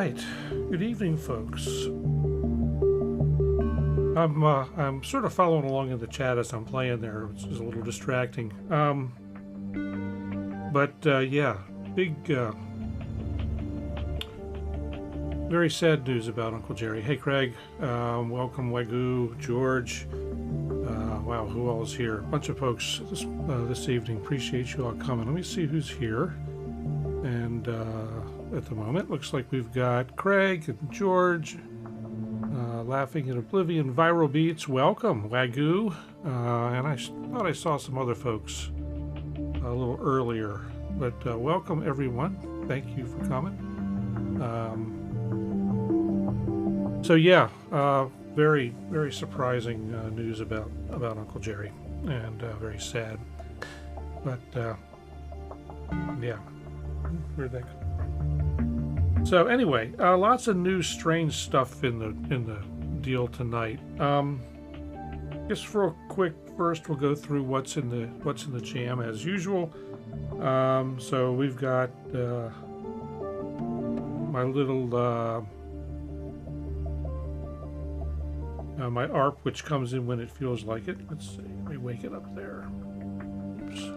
right. Good evening, folks. I'm sort of following along in the chat as I'm playing there, which is a little distracting. Yeah, big, very sad news about Uncle Jerry. Hey, Craig. Welcome, Wagyu, George. Wow, who all is here? A bunch of folks this evening. Appreciate you all coming. Let me see who's here. And at the moment, looks like we've got Craig and George, Laughing in Oblivion, Viral Beats. Welcome, Wagyu. And I thought I saw some other folks a little earlier. But welcome, everyone. Thank you for coming. So yeah, very, very surprising news about Uncle Jerry, and very sad. But yeah, where'd that go? So anyway, lots of new strange stuff in the deal tonight. Just for a quick first, we'll go through what's in the jam as usual. So we've got my little my ARP, which comes in when it feels like it. Let's see, let me wake it up there. Oops.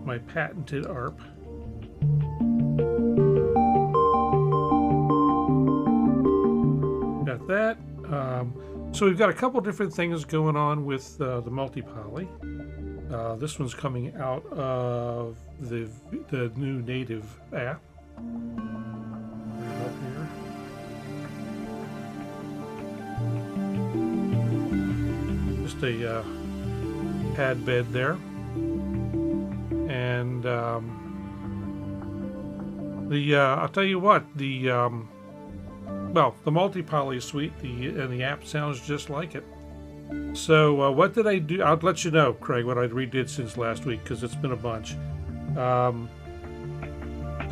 My patented ARP. Got that. So we've got a couple different things going on with the multi-poly. This one's coming out of the new native app. Just a pad bed there, and I'll tell you what, the multi-poly is sweet, and the app sounds just like it. So what did I do? I'll let you know, Craig, what I redid since last week, because it's been a bunch. Got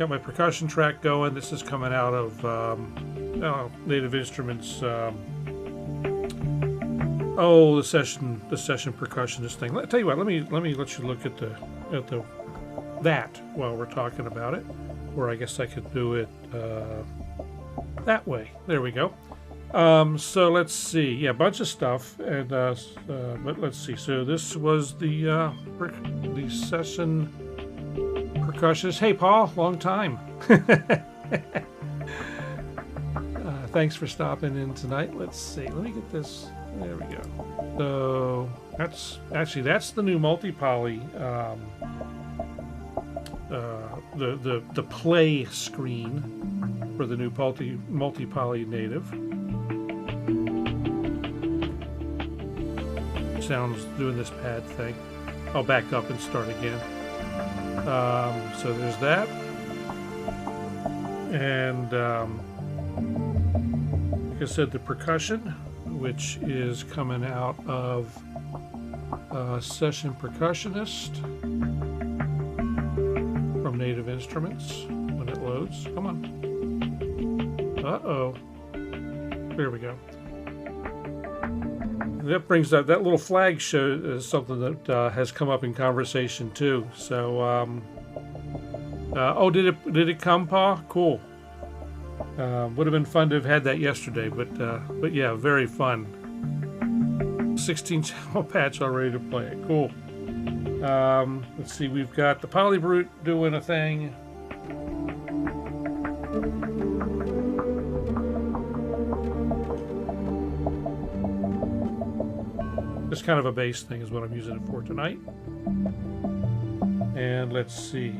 my percussion track going. This is coming out of Native Instruments. The session percussionist thing. I'll tell you what. Let me let you look at that while we're talking about it. Or I guess I could do it that way. There we go. So let's see. Yeah, a bunch of stuff, and but let's see. So this was the session percussionist. Hey, Paul, long time. Thanks for stopping in tonight. Let's see. Let me get this. There we go. So that's the new multi-poly. The play screen for the new multi-poly native. Sounds doing this pad thing. I'll back up and start again. So there's that, and like I said, the percussion, which is coming out of Session Percussionist from Native Instruments. When it loads, come on. Uh-oh. There we go. And that brings up that little flag show is something that has come up in conversation too. So, did it come, Pa? Cool. Would have been fun to have had that yesterday, but yeah, very fun. 16 channel patch already to play it. Cool. Let's see, we've got the Polybrute doing a thing. Just kind of a bass thing is what I'm using it for tonight. And let's see.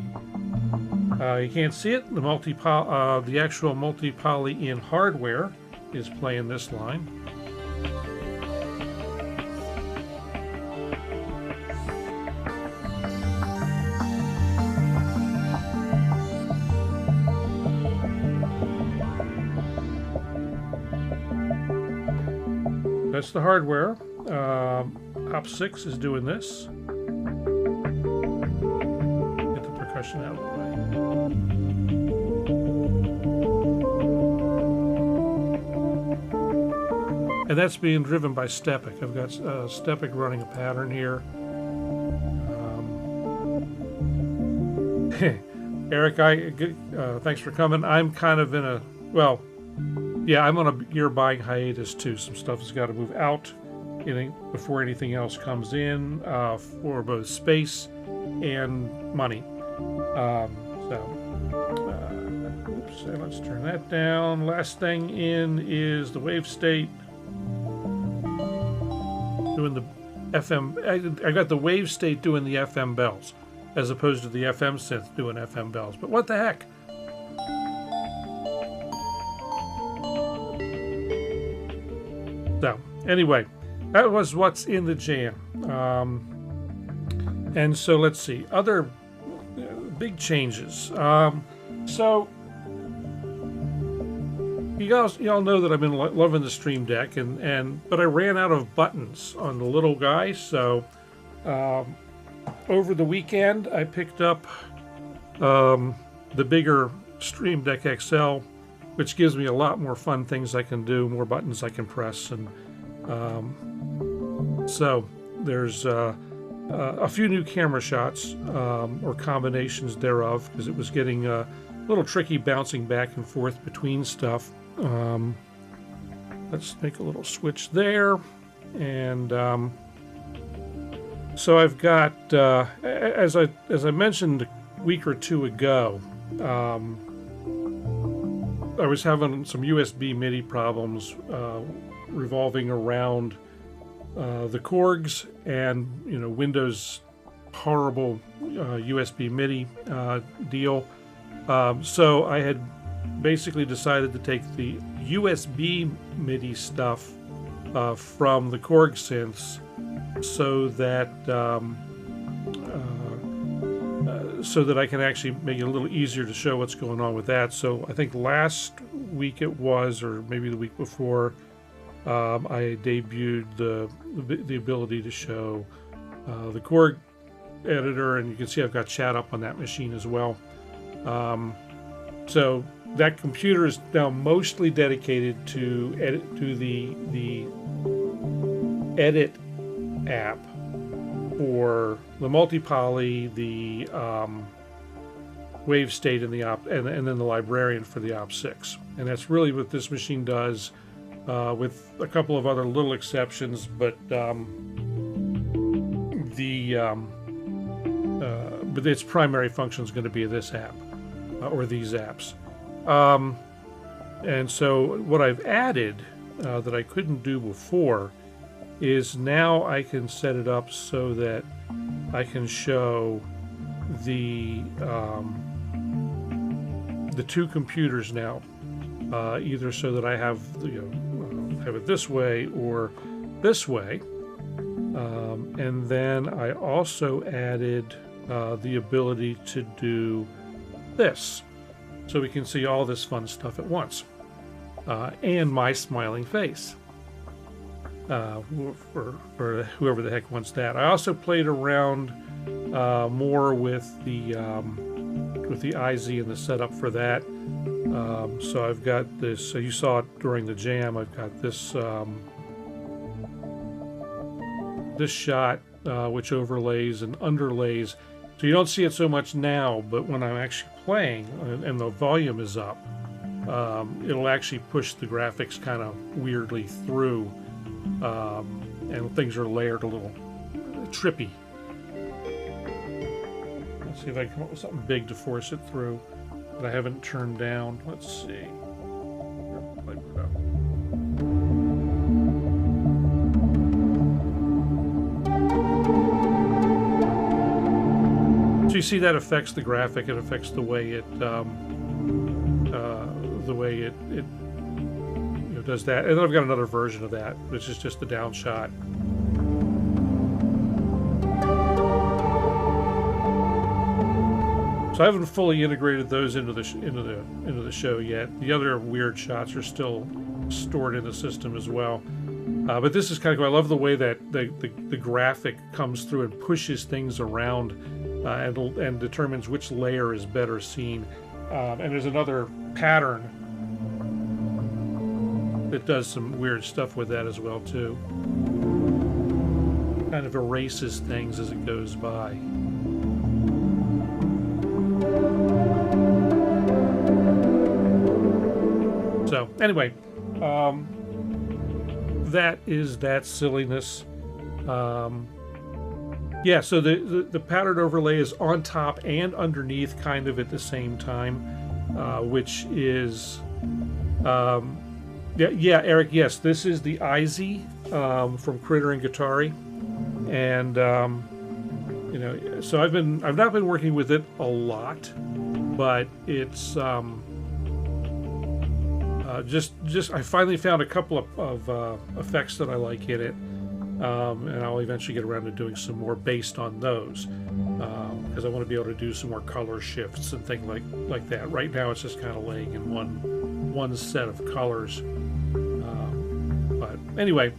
You can't see it. The actual multi-poly in hardware is playing this line. That's the hardware. Op 6 is doing this. Get the percussion out of the way. And that's being driven by Stepic. I've got Stepic running a pattern here. Eric, thanks for coming. I'm kind of in a, well, yeah, I'm on a year buying hiatus too. Some stuff has got to move out before anything else comes in, for both space and money. Oops, let's turn that down. Last thing in is the wave state. Doing the FM. I got the wave state doing the FM bells, as opposed to the FM synth doing FM bells. But what the heck? So, anyway, that was what's in the jam. And so let's see. Other big changes. So, y'all know that I've been loving the Streamdeck, but I ran out of buttons on the little guy. So, over the weekend, I picked up the bigger Streamdeck XL, which gives me a lot more fun things I can do, more buttons I can press, and so there's a few new camera shots or combinations thereof, because it was getting a little tricky bouncing back and forth between stuff. Let's make a little switch there, and so I've got, as I mentioned a week or two ago, I was having some USB MIDI problems revolving around the Korgs and Windows horrible USB MIDI deal. So I had basically decided to take the USB MIDI stuff from the Korg synths, so that I can actually make it a little easier to show what's going on with that. So I think last week it was, or maybe the week before, I debuted the ability to show the Korg editor, and you can see I've got chat up on that machine as well. So that computer is now mostly dedicated to the edit app for the multi-poly, the wave state, and and then the librarian for the op6. And that's really what this machine does, with a couple of other little exceptions. But its primary function is going to be this app or these apps. And so what I've added that I couldn't do before is now I can set it up so that I can show the two computers now, either so that I have have it this way or this way, and then I also added the ability to do this, so we can see all this fun stuff at once, and my smiling face. For whoever the heck wants that. I also played around more with the IZ and the setup for that. So I've got this. So you saw it during the jam. I've got this this shot which overlays and underlays. So you don't see it so much now, but when I'm actually playing and the volume is up, it'll actually push the graphics kind of weirdly through. And things are layered a little trippy. Let's see if I can come up with something big to force it through that I haven't turned down. Let's see. So you see that affects the graphic. It affects the way it does that. And then I've got another version of that, which is just the down shot. So I haven't fully integrated those into the show yet. The other weird shots are still stored in the system as well. But this is kind of cool. I love the way that the graphic comes through and pushes things around and determines which layer is better seen. And there's another pattern that does some weird stuff with that as well too. Kind of erases things as it goes by. anyway, that is that silliness. Yeah, so the pattern overlay is on top and underneath kind of at the same time, which is, yeah, Eric, yes, this is the IZ from Critter and Guitari. And, you know, so I've not been working with it a lot, but it's, I finally found a couple of effects that I like in it. And I'll eventually get around to doing some more based on those, because I want to be able to do some more color shifts and things like that. Right now, it's just kind of laying in one set of colors. But anyway,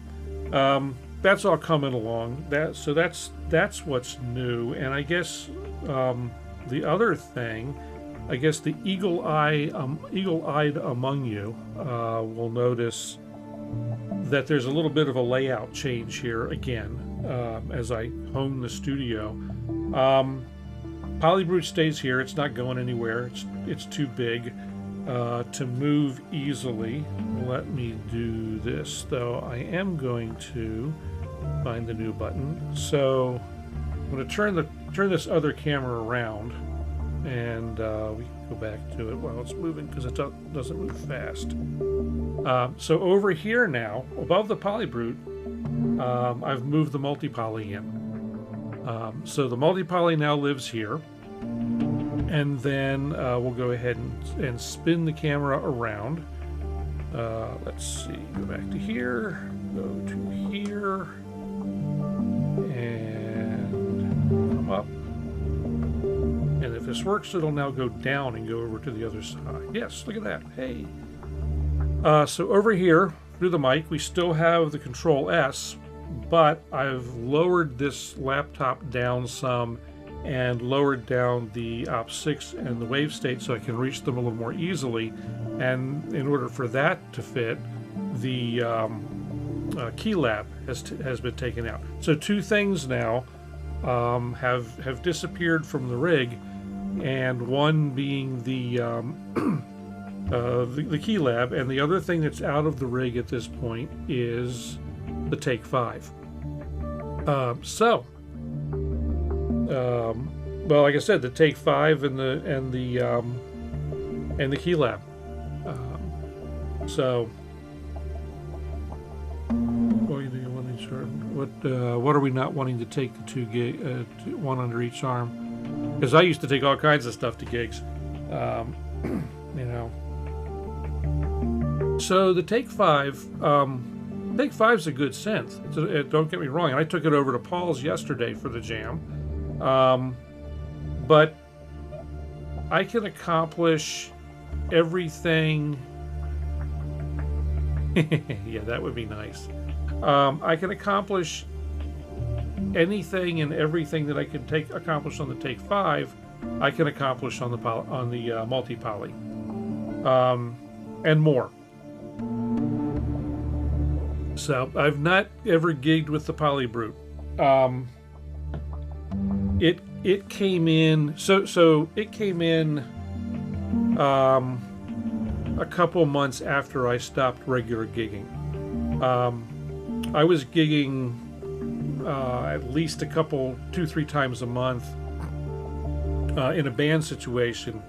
that's all coming along. So that's what's new. And I guess the other thing, I guess the eagle-eyed among you will notice that there's a little bit of a layout change here again as I hone the studio. Polybrute stays here. It's not going anywhere. It's too big to move easily. Let me do this, though. I am going to find the new button. So I'm going to turn this other camera around, and we can go back to it while it's moving because it doesn't move fast. So over here now, above the Polybrute, I've moved the multi-poly in. So the multi-poly now lives here. And then we'll go ahead and spin the camera around. Let's see, go back to here, go to here, and come up. And if this works, it'll now go down and go over to the other side. Yes, look at that. Hey. So over here, through the mic, we still have the Kontrol S, but I've lowered this laptop down some and lowered down the op6 and the wave state so I can reach them a little more easily. And in order for that to fit, the keylab has been taken out. So two things now have disappeared from the rig, and one being the keylab, and the other thing that's out of the rig at this point is the Take 5. Well, like I said, the Take 5 and the keylab. What are we not wanting to take the 2 gig, one under each arm? Because I used to take all kinds of stuff to gigs, you know. So the Take 5, Take 5's a good synth. Don't get me wrong. I took it over to Paul's yesterday for the jam, but I can accomplish everything. Yeah, that would be nice. I can accomplish anything and everything that I can accomplish on the Take 5. I can accomplish on the multi-poly, and more. So I've not ever gigged with the Polybrute. It came in. So it came in a couple months after I stopped regular gigging. I was gigging at least 2-3 times a month in a band situation,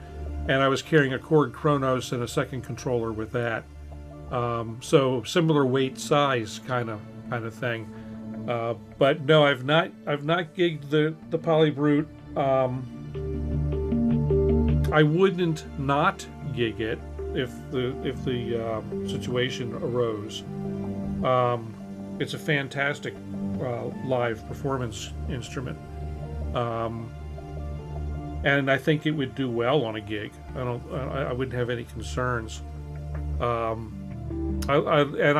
and I was carrying a Korg Kronos and a second controller with that. So similar weight size kind of thing. But no, I've not gigged the Polybrute. I wouldn't not gig it if the situation arose. It's a fantastic live performance instrument, and I think it would do well on a gig. I wouldn't have any concerns. I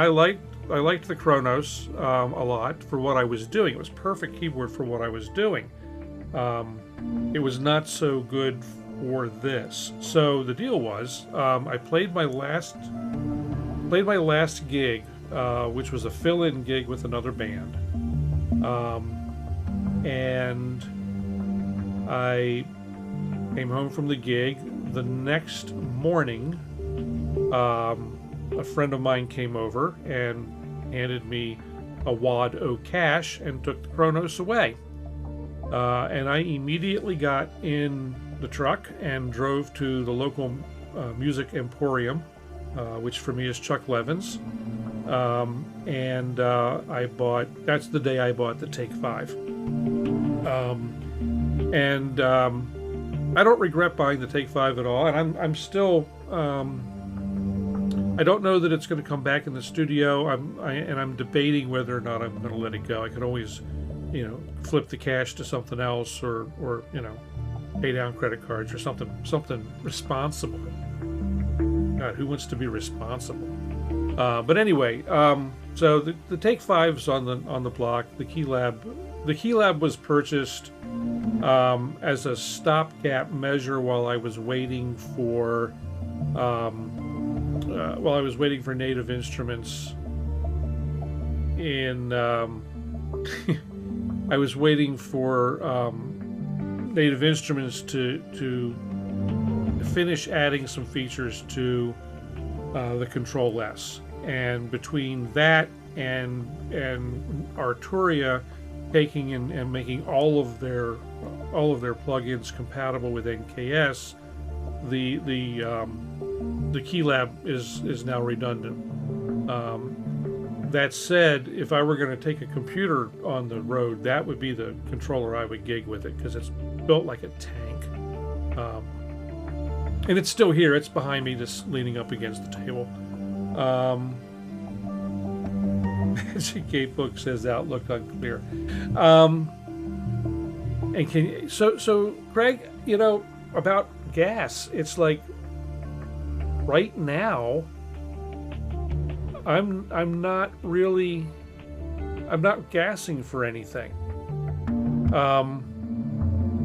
liked the Kronos a lot for what I was doing. It was perfect keyboard for what I was doing. It was not so good for this. So the deal was, I played my last gig, which was a fill-in gig with another band, and I came home from the gig. The next morning, a friend of mine came over and handed me a wad o' cash and took the Kronos away. And I immediately got in the truck and drove to the local music emporium, which for me is Chuck Levin's. And that's the day I bought the Take 5. I don't regret buying the Take 5 at all, and I'm still, I don't know that it's going to come back in the studio. I'm debating whether or not I'm going to let it go. I could always, flip the cash to something else, or pay down credit cards or something responsible. God, who wants to be responsible? But anyway, so the Take 5's on the block. The keylab was purchased as a stopgap measure while I was waiting for Native Instruments in I was waiting for Native Instruments to finish adding some features to the Kontrol S, and between that and Arturia taking and making all of their plugins compatible with NKS, the keylab is now redundant. That said, if I were going to take a computer on the road, that would be the controller I would gig with it, because it's built like a tank. And it's still here. It's behind me, just leaning up against the table. Magic Gate Book says Outlook unclear. And so Greg, about gas, it's like right now I'm not gassing for anything.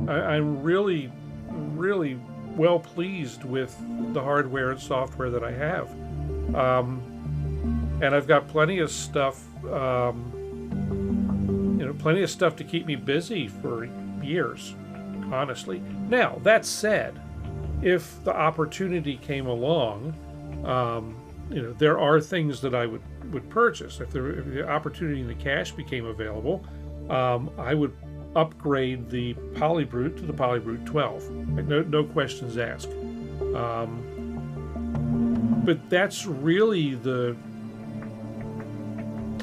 I'm really well pleased with the hardware and software that I have. And I've got plenty of stuff, plenty of stuff to keep me busy for years, honestly. Now, that said, if the opportunity came along, there are things that I would purchase. If the opportunity and the cash became available, I would upgrade the Polybrute to the Polybrute 12. No questions asked. But that's really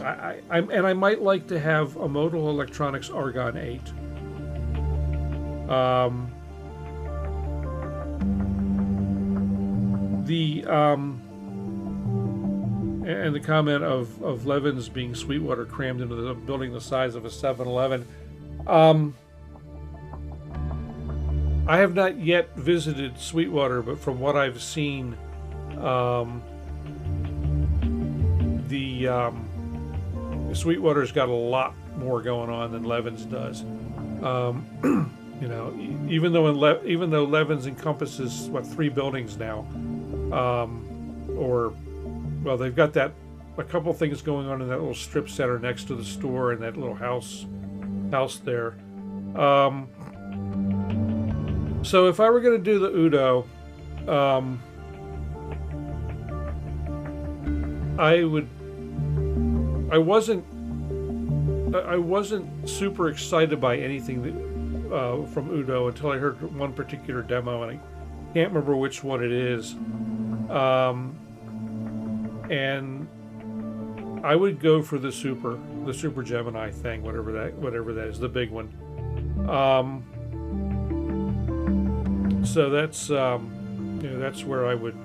I might like to have a Modal Electronics Argon 8. And the comment of Levin's being Sweetwater crammed into the building the size of a 7-Eleven. I have not yet visited Sweetwater, but from what I've seen, Sweetwater's got a lot more going on than Levin's does. Even though Levin's encompasses 3 buildings now, they've got a couple things going on in that little strip center next to the store and that little house there. So if I were going to do the Udo, I wasn't super excited by anything from Udo until I heard one particular demo, and I can't remember which one it is. And I would go for the Super Gemini thing, whatever that is, the big one. So that's that's where I would,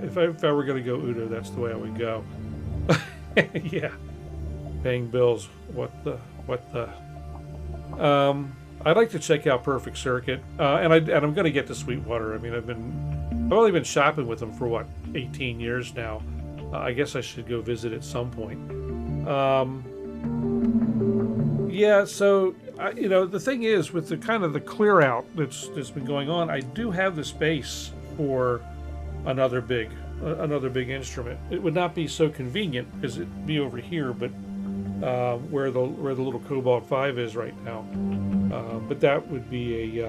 if I were going to go Udo, that's the way I would go. Yeah, paying bills. What the? I'd like to check out Perfect Circuit, and I'm going to get to Sweetwater. I mean, I've only been shopping with them for 18 years now. I guess I should go visit at some point. Yeah, so the thing is, with the kind of the clear out that's been going on, I do have the space for another big instrument. It would not be so convenient because it'd be over here, but where the little Cobalt 5 is right now. But that would be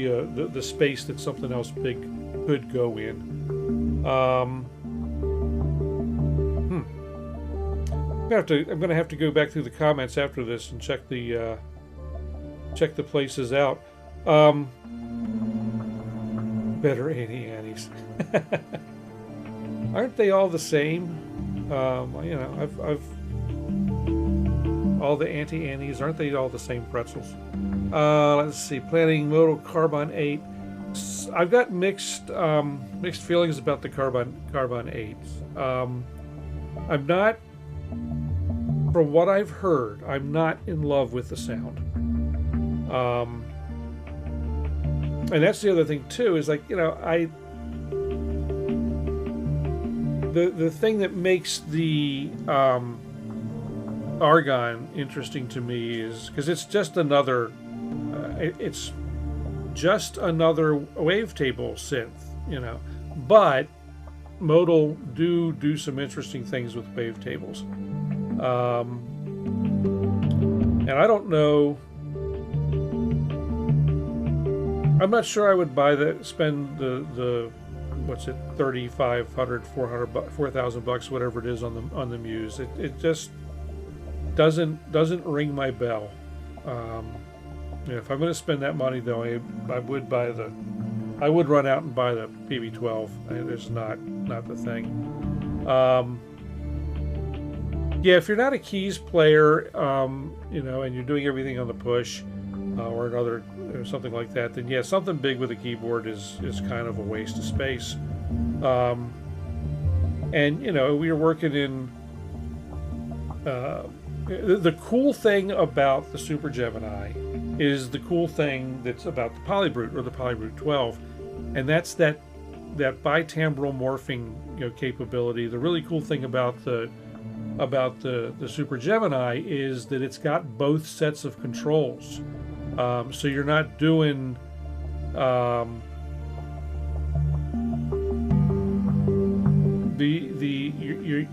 the space that something else big could go in. I'm gonna have to go back through the comments after this and check the places out. Better anti-annies. Aren't they all the same? You know, I've all the anti-annies, aren't they all the same pretzels? Let's see, planning modal carbon 8. I've got mixed feelings about the carbon 8s. I'm not, from what I've heard, I'm not in love with the sound. And that's the other thing too, is like, you know, the thing that makes the argon interesting to me is because it's just another wavetable synth, you know, but modal do some interesting things with wavetables. And I don't know, I'm not sure I would spend the what's it, 3,500, 4,000 bucks, whatever it is on the Muse. It just doesn't ring my bell. You know, if I'm going to spend that money though, I would run out and buy the PB12. It's not the thing. Yeah, if you're not a keys player, you know, and you're doing everything on the push or another or something like that, then yeah, something big with a keyboard is kind of a waste of space. And you know, we were working in the cool thing about the Super Gemini is the cool thing that's about the Polybrute or the Polybrute 12, and that's that bitimbral morphing, you know, capability. The really cool thing about the Super Gemini is that it's got both sets of controls. So you're not doing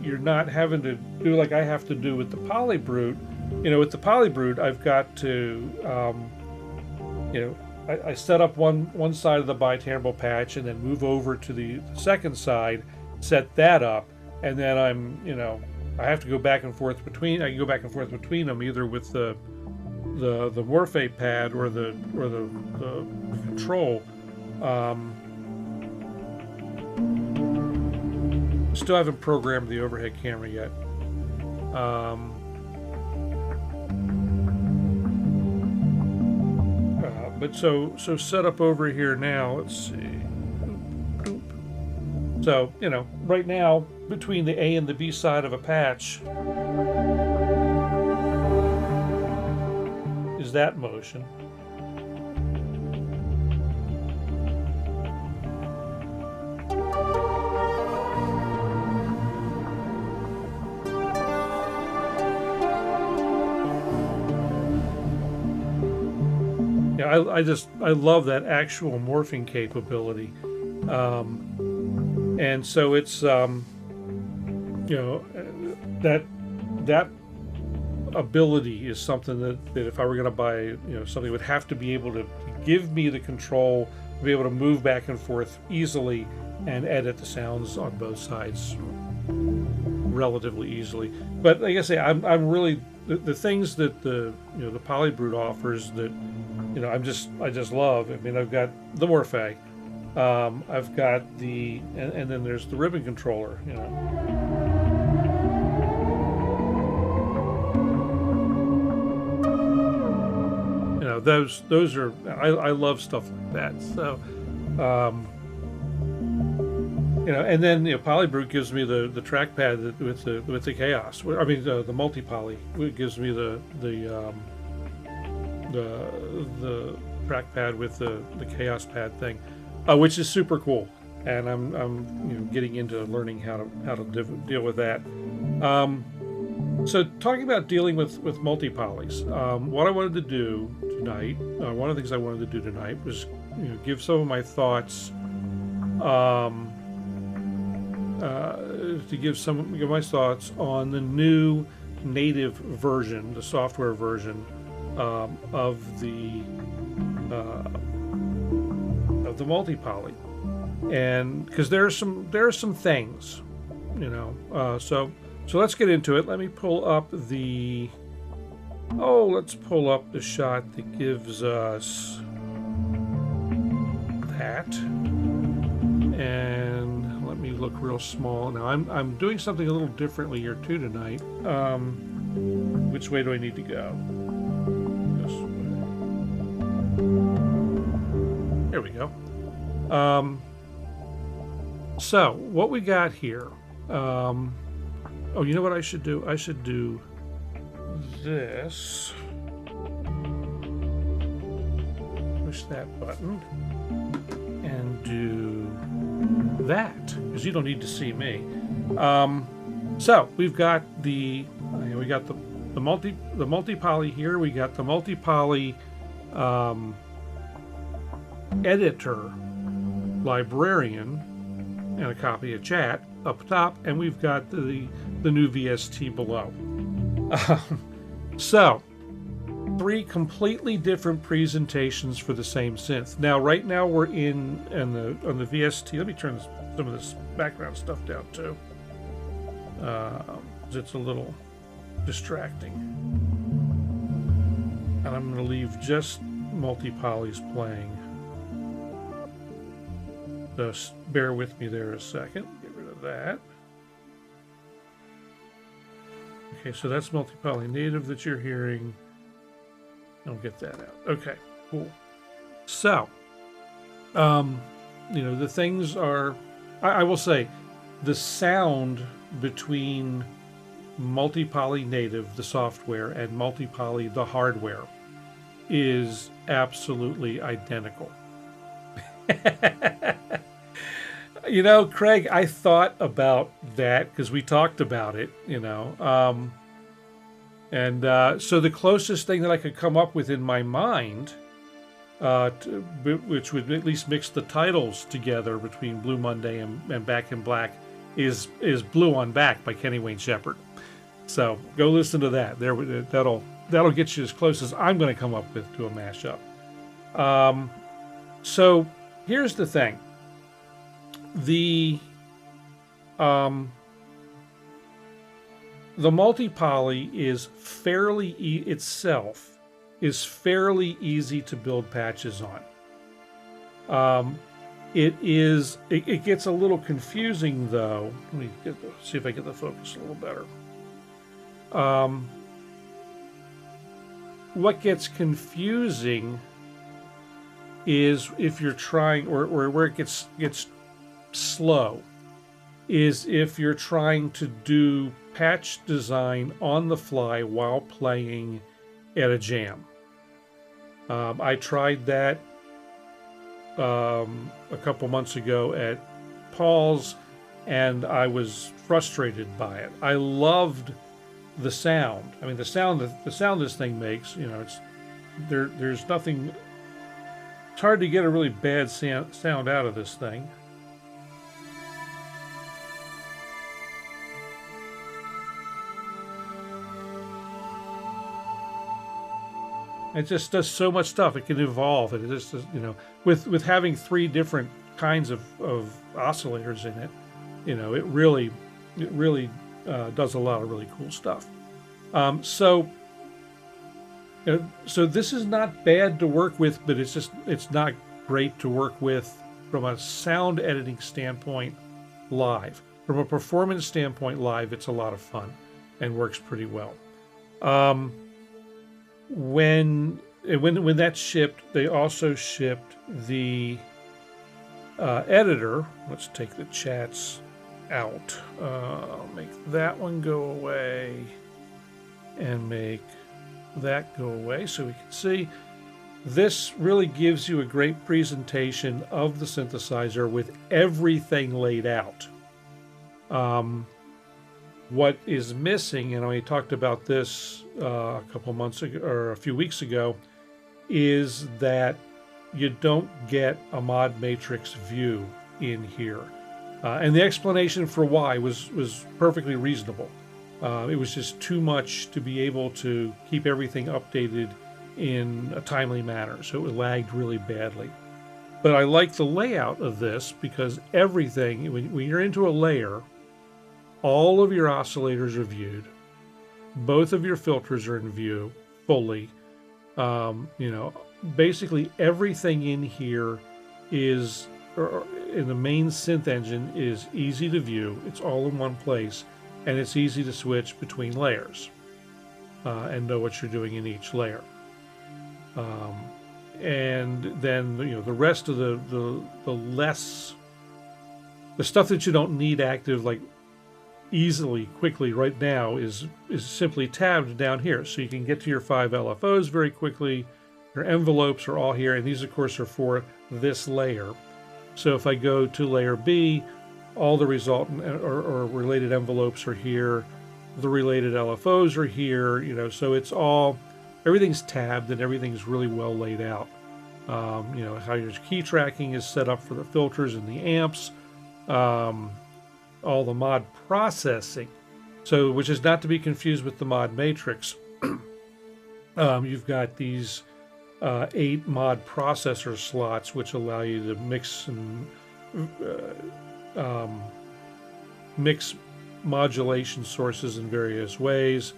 you're not having to do like I have to do with the Polybrute. You know, with the Polybrute, I've got to you know, I set up one side of the bitimbral patch and then move over to the second side, set that up, and then I'm, you know, I have to go back and forth between. I can go back and forth between them either with the Morphe pad or the control. Still haven't programmed the overhead camera yet. But so set up over here now. Let's see. So, you know, right now between the A and the B side of a patch is that motion. Yeah, I love that actual morphing capability. And so it's you know, that ability is something that if I were going to buy, you know, something would have to be able to give me the control to be able to move back and forth easily and edit the sounds on both sides relatively easily. But like I say, I'm really the things that the Polybrute offers that, you know, I just love. I mean, I've got the Morphe. I've got the and then there's the ribbon controller, you know. You know, those are I love stuff like that. So you know, and then, you know, Polybrute gives me the trackpad with the Chaos. I mean the multi-poly. It gives me the trackpad with the Chaos pad thing. Which is super cool, and I'm you know, getting into learning how to deal with that. So talking about dealing with multi-polys, what I wanted to do tonight, one of the things I wanted to do tonight was, you know, give some of my thoughts, to give my thoughts on the new native version, the software version of the multi-poly. and because there are some things, you know. So let's get into it. Let me pull up the shot that gives us that, and let me look real small. Now I'm doing something a little differently here too tonight. Which way do I need to go? This way. There we go. So what we got here, oh, you know what I should do? I should do this. Push that button and do that, because you don't need to see me. So we've got the multi-poly here. We got the multi-poly editor librarian and a copy of chat up top, and we've got the new VST below. So 3 completely different presentations for the same synth. Now right now we're on the VST. Let me turn some of this background stuff down too, because it's a little distracting. And I'm going to leave just multi-polys playing. Just bear with me there a second. Get rid of that. Okay, so that's multi-poly native that you're hearing. I'll get that out. Okay, cool. So, you know, the things are, I will say, the sound between multi-poly native, the software, and multi-poly, the hardware, is absolutely identical. You know, Craig, I thought about that because we talked about it, you know. So the closest thing that I could come up with in my mind, which would at least mix the titles together between Blue Monday and Back in Black, is Blue on Back by Kenny Wayne Shepherd. So go listen to that. That'll get you as close as I'm going to come up with to a mashup. So here's the thing. The multi-poly is fairly itself is fairly easy to build patches on. It gets a little confusing though. Let me see if I get the focus a little better. What gets confusing is if you're trying, or where it gets slow, is if you're trying to do patch design on the fly while playing at a jam. I tried that a couple months ago at Paul's, and I was frustrated by it. I loved the sound. I mean, the sound this thing makes, you know, there's nothing. It's hard to get a really bad sound out of this thing. It just does so much stuff. It can evolve. It just, you know, with having 3 different kinds of oscillators in it, you know, it really does a lot of really cool stuff. So this is not bad to work with, but it's not great to work with from a sound editing standpoint live. From a performance standpoint live, it's a lot of fun and works pretty well. When that shipped, they also shipped the editor. Let's take the chats out. I'll make that one go away and make that go away so we can see. This really gives you a great presentation of the synthesizer with everything laid out. What is missing, and I talked about this a couple months ago or a few weeks ago, is that you don't get a mod matrix view in here. And the explanation for why was perfectly reasonable. It was just too much to be able to keep everything updated in a timely manner, so it lagged really badly. But I like the layout of this because everything, when you're into a layer, all of your oscillators are viewed. Both of your filters are in view fully. You know, basically everything in here is, or in the main synth engine, is easy to view. It's all in one place, and it's easy to switch between layers and know what you're doing in each layer. And then, you know, the rest of the stuff that you don't need active, like easily, quickly right now, is simply tabbed down here. So you can get to your 5 LFOs very quickly. Your envelopes are all here, and these of course are for this layer. So if I go to layer B, all the resultant or related envelopes are here. The related LFOs are here, you know, so it's all, everything's tabbed and everything's really well laid out. You know, how your key tracking is set up for the filters and the amps. All the mod processing, so which is not to be confused with the mod matrix. You've got these 8 mod processor slots which allow you to mix and mix modulation sources in various ways.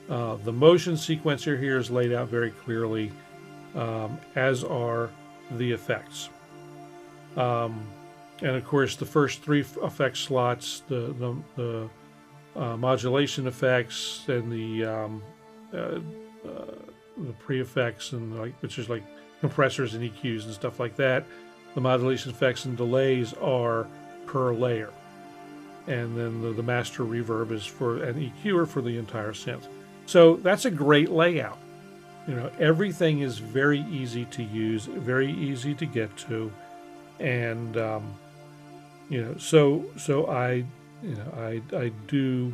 The motion sequencer here is laid out very clearly, as are the effects. And of course, the first 3 effect slots, the modulation effects and the pre-effects, and which is like compressors and EQs and stuff like that. The modulation effects and delays are per layer, and then the master reverb is for an EQer for the entire synth. So that's a great layout. You know, everything is very easy to use, very easy to get to, and you know, so I do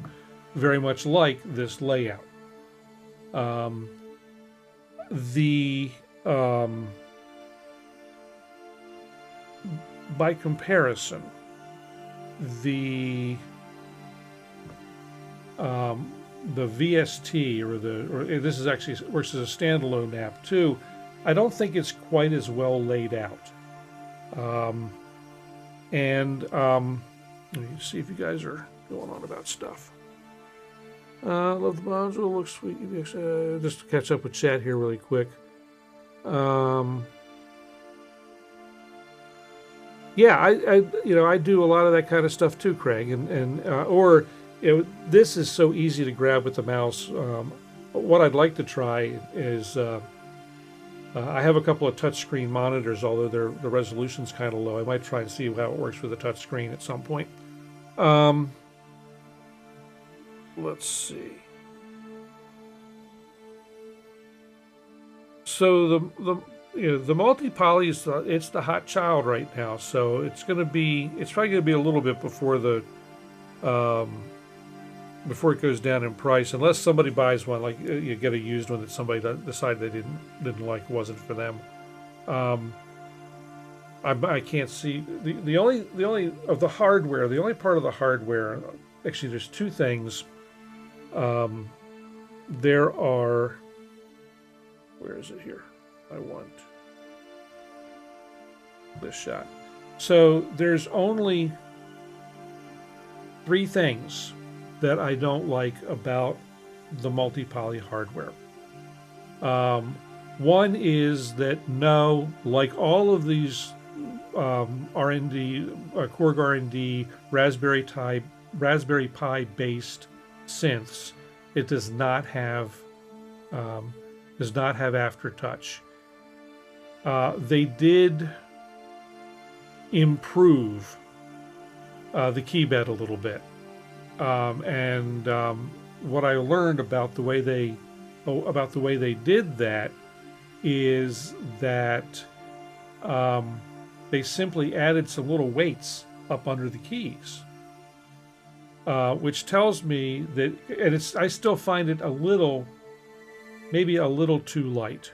very much like this layout. By comparison, the VST, or this is actually works as a standalone app too. I don't think it's quite as well laid out. Let me see if you guys are going on about stuff. Love the module, looks sweet. Just to catch up with chat here really quick. Yeah, I do a lot of that kind of stuff too, Craig, or this is so easy to grab with the mouse. What I'd like to try is I have a couple of touchscreen monitors, although the resolution's kind of low. I might try and see how it works with a touchscreen at some point. Let's see. So the multi-poly is it's the hot child right now. So it's probably going to be a little bit before before it goes down in price, unless somebody buys one, like you get a used one that somebody decided they didn't like, wasn't for them. I can't see the only of the hardware. The only part of the hardware, actually, there's 2 things. There are, where is it here? I want this shot. So there's only 3 things that I don't like about the multi-poly hardware. One is that like all of these R&D, Korg R&D, Raspberry Pi based synths, it does not have aftertouch. They did improve the keybed a little bit. What I learned about the way they did that is that they simply added some little weights up under the keys, which tells me that, and I still find it maybe a little too light.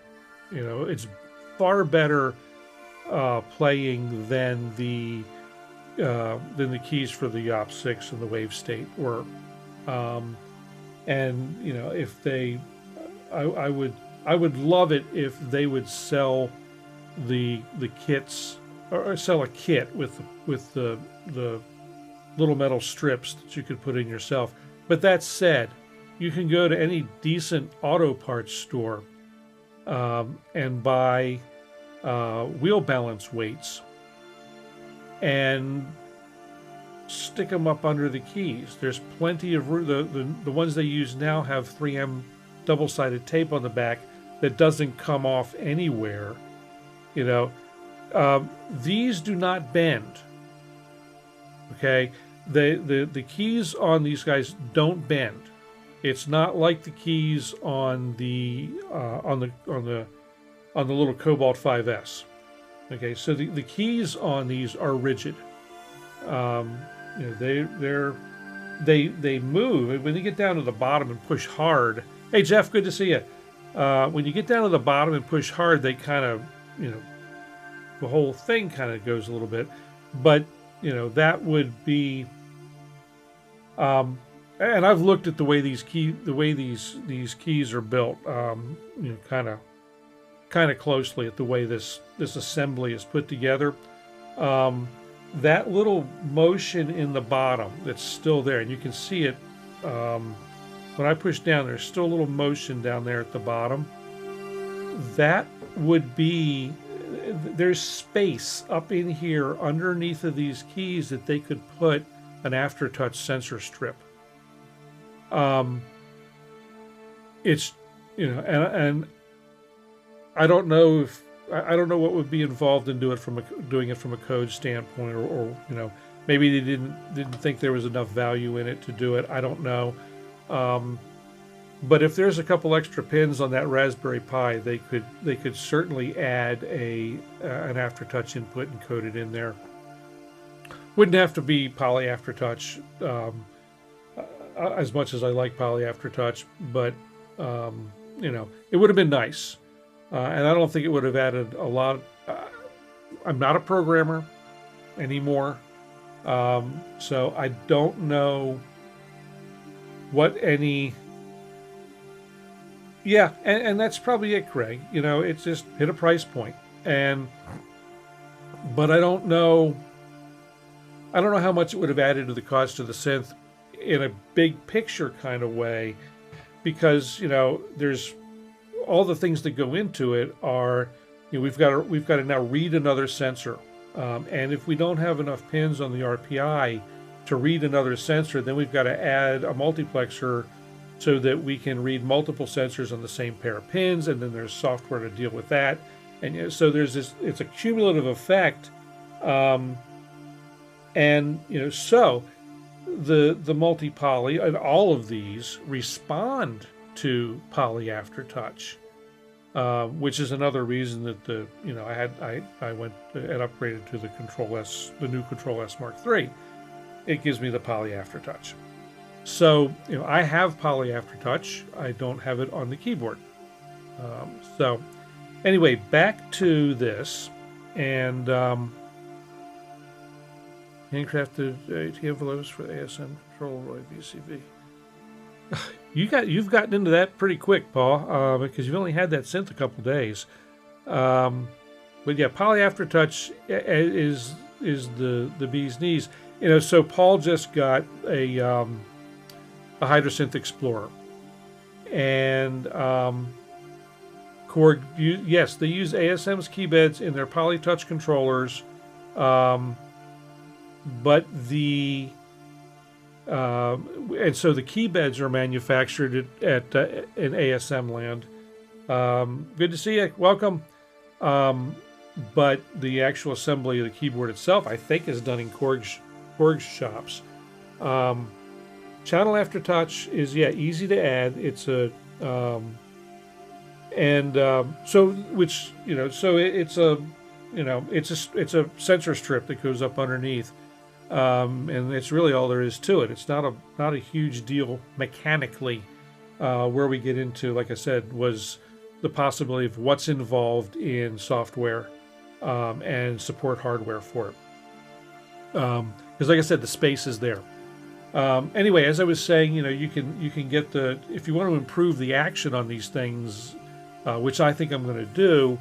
You know, it's far better playing than the keys for the op6 and the wave state were. And you know, if I would love it if they would sell the kits or sell a kit with the little metal strips that you could put in yourself. But that said, you can go to any decent auto parts store and buy wheel balance weights and stick them up under the keys. There's plenty of room. The ones they use now have 3M double-sided tape on the back that doesn't come off anywhere. You know, these do not bend. Okay, the keys on these guys don't bend. It's not like the keys on the little Cobalt 5S. Okay, so the keys on these are rigid. You know, they move when you get down to the bottom and push hard. Hey Jeff, good to see you. When you get down to the bottom and push hard, they kind of, you know, the whole thing kind of goes a little bit. But you know, that would be. And I've looked at the way these keys are built, you know, kind of closely at the way this assembly is put together. That little motion in the bottom that's still there, and you can see it when I push down. There's still a little motion down there at the bottom. That would be, there's space up in here underneath of these keys that they could put an aftertouch sensor strip. It's, you know, and I don't know if I don't know what would be involved in doing it from a code standpoint, or you know, maybe they didn't think there was enough value in it to do it. I don't know. But if there's a couple extra pins on that Raspberry Pi, they could certainly add an aftertouch input and code it in there. Wouldn't have to be Poly Aftertouch, as much as I like Poly Aftertouch, but you know, it would have been nice, and I don't think it would have added a lot. I'm not a programmer anymore, so I don't know what any. Yeah, and that's probably it, Craig. You know, it's just hit a price point, but I don't know. I don't know how much it would have added to the cost of the synth in a big picture kind of way, because you know, there's all the things that go into it are, you know, we've got to now read another sensor, and if we don't have enough pins on the RPI to read another sensor, then we've got to add a multiplexer so that we can read multiple sensors on the same pair of pins, and then there's software to deal with that, and you know, so there's this. It's a cumulative effect. And you know, so the multi-poly and all of these respond to Poly Aftertouch, which is another reason that I went and upgraded to the Kontrol S, the new Kontrol S Mark III. It gives me the Poly Aftertouch. So you know, I have Poly Aftertouch. I don't have it on the keyboard. So anyway, back to this, and. Handcrafted AT envelopes for ASM Control Roy VCV. You've gotten into that pretty quick, Paul, because you've only had that synth a couple days. But yeah, Poly Aftertouch is the bee's knees. You know, so Paul just got a Hydrosynth Explorer, and Korg. Yes, they use ASM's keybeds in their PolyTouch controllers. But and so the keybeds are manufactured at in ASM land. Good to see you. Welcome. But the actual assembly of the keyboard itself, I think, is done in Korg's shops. Channel Aftertouch is easy to add. It's a it's a sensor strip that goes up underneath. And it's really all there is to it. It's not a huge deal mechanically. Where we get into, like I said, was the possibility of what's involved in software and support hardware for it. Because, like I said, the space is there. Anyway, as I was saying, you know, you can get if you want to improve the action on these things, which I think I'm going to do.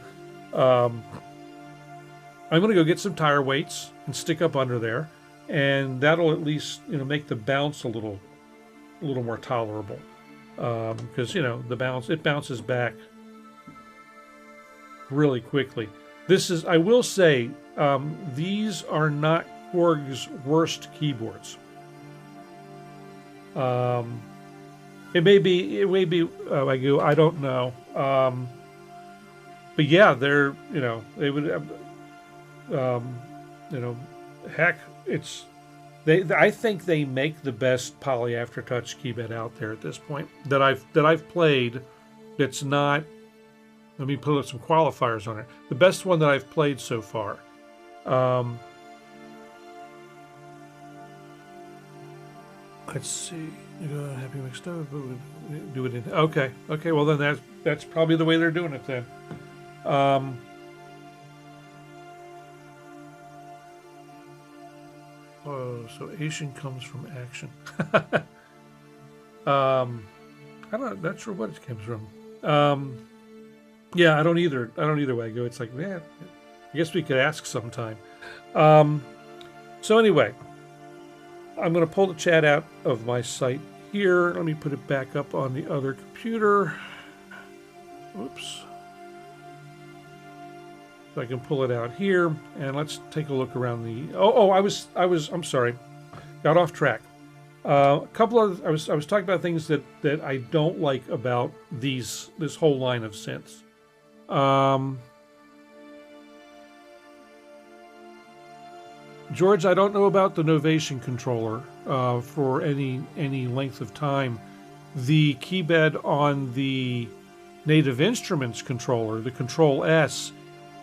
I'm going to go get some tire weights and stick up under there, and that'll at least, you know, make the bounce a little more tolerable, because, you know, the bounce, it bounces back really quickly. This is, I will say, these are not Korg's worst keyboards. It may be Wagyu, I don't know. But yeah, they're, you know, they would, you know, heck, it's, I think they make the best Poly Aftertouch keybed out there at this point that I've played. It's not, let me put some qualifiers on it. The best one that I've played so far. Let's see. Happy mixed up. Do it in. Okay. Okay. Well, then that's probably the way they're doing it then. Oh, so Asian comes from action. I'm not sure what it comes from. Yeah, I don't either. Wagyu. It's like, man, I guess we could ask sometime. So anyway, I'm going to pull the chat out of my site here. Let me put it back up on the other computer. Oops. So I can pull it out here, and let's take a look around the. I'm sorry, got off track. A couple of I was talking about things that I don't like about this whole line of synths. George, I don't know about the Novation controller for any length of time. The keybed on the Native Instruments controller, the Kontrol S,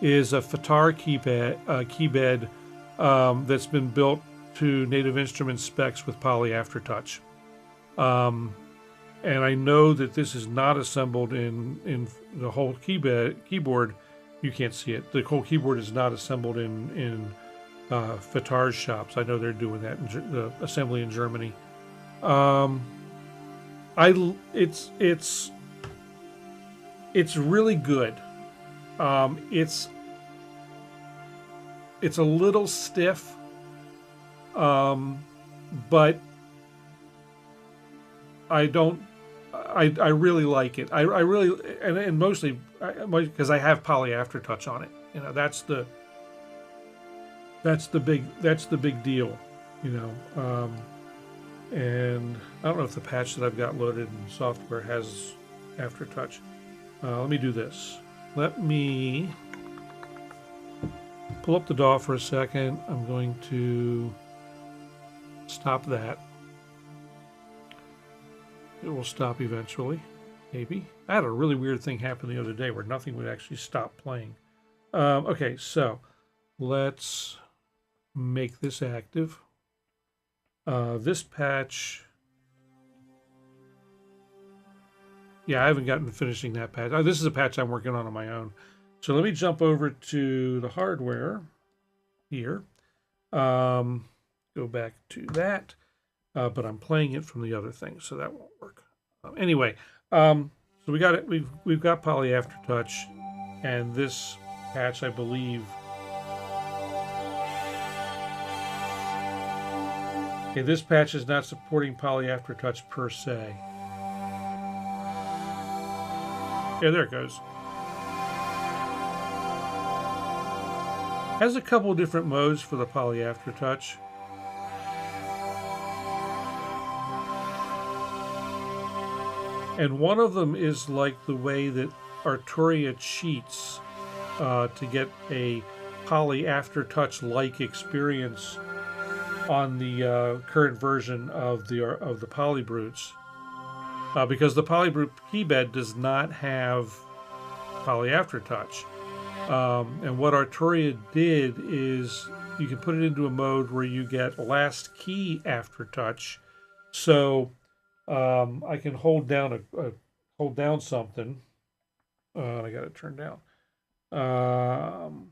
is a FTAR keybed that's been built to Native Instruments specs with Poly Aftertouch. And I know that this is not assembled in the whole keyboard. You can't see it. The whole keyboard is not assembled in FTAR's shops. I know they're doing that in the assembly in Germany. It's really good. It's a little stiff, but I really like it. I really, and mostly because I have Poly Aftertouch on it. You know, that's the big deal. You know, and I don't know if the patch that I've got loaded in software has Aftertouch. Let me do this. Let me pull up the DAW for a second. I'm going to stop that. It will stop eventually, maybe. I had a really weird thing happen the other day where nothing would actually stop playing. Okay, so let's make this active. This patch... Yeah, I haven't gotten to finishing that patch. This is a patch I'm working on my own. So let me jump over to the hardware here. Go back to that. But I'm playing it from the other thing, so that won't work. Anyway, so we got it. We've got Poly Aftertouch, and this patch, I believe. Okay, this patch is not supporting Poly Aftertouch per se. Yeah, there it goes. Has a couple different modes for the Poly Aftertouch. And one of them is like the way that Arturia cheats to get a Poly Aftertouch-like experience on the current version of the Polybrutes. Because the Polybrute keybed does not have Poly Aftertouch. And what Arturia did is you can put it into a mode where you get last key Aftertouch. So I can hold down something. I got it turned down. And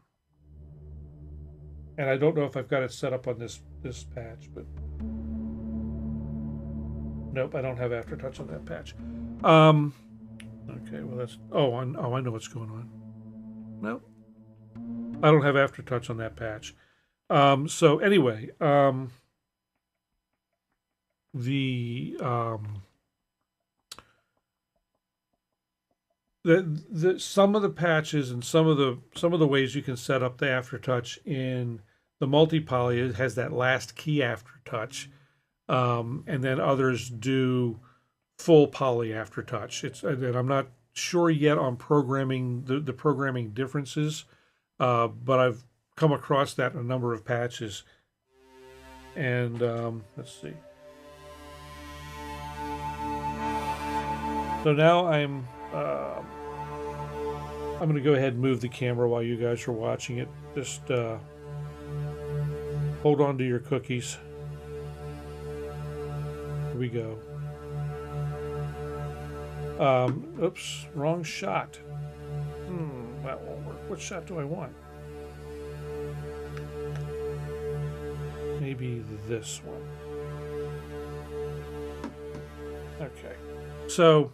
I don't know if I've got it set up on this patch, but nope, I don't have Aftertouch on that patch. Okay, well that's I know what's going on. Nope. I don't have aftertouch on that patch. So anyway, the some of the patches and some of the ways you can set up the aftertouch in the multi-poly, it has that last key aftertouch, and then others do full poly aftertouch. And I'm not sure yet on programming the programming differences, but I've come across that in a number of patches. And let's see. So now I'm going to go ahead and move the camera while you guys are watching it. Just hold on to your cookies. Here we go. Oops, wrong shot. That won't work. What shot do I want? Maybe this one. Okay. So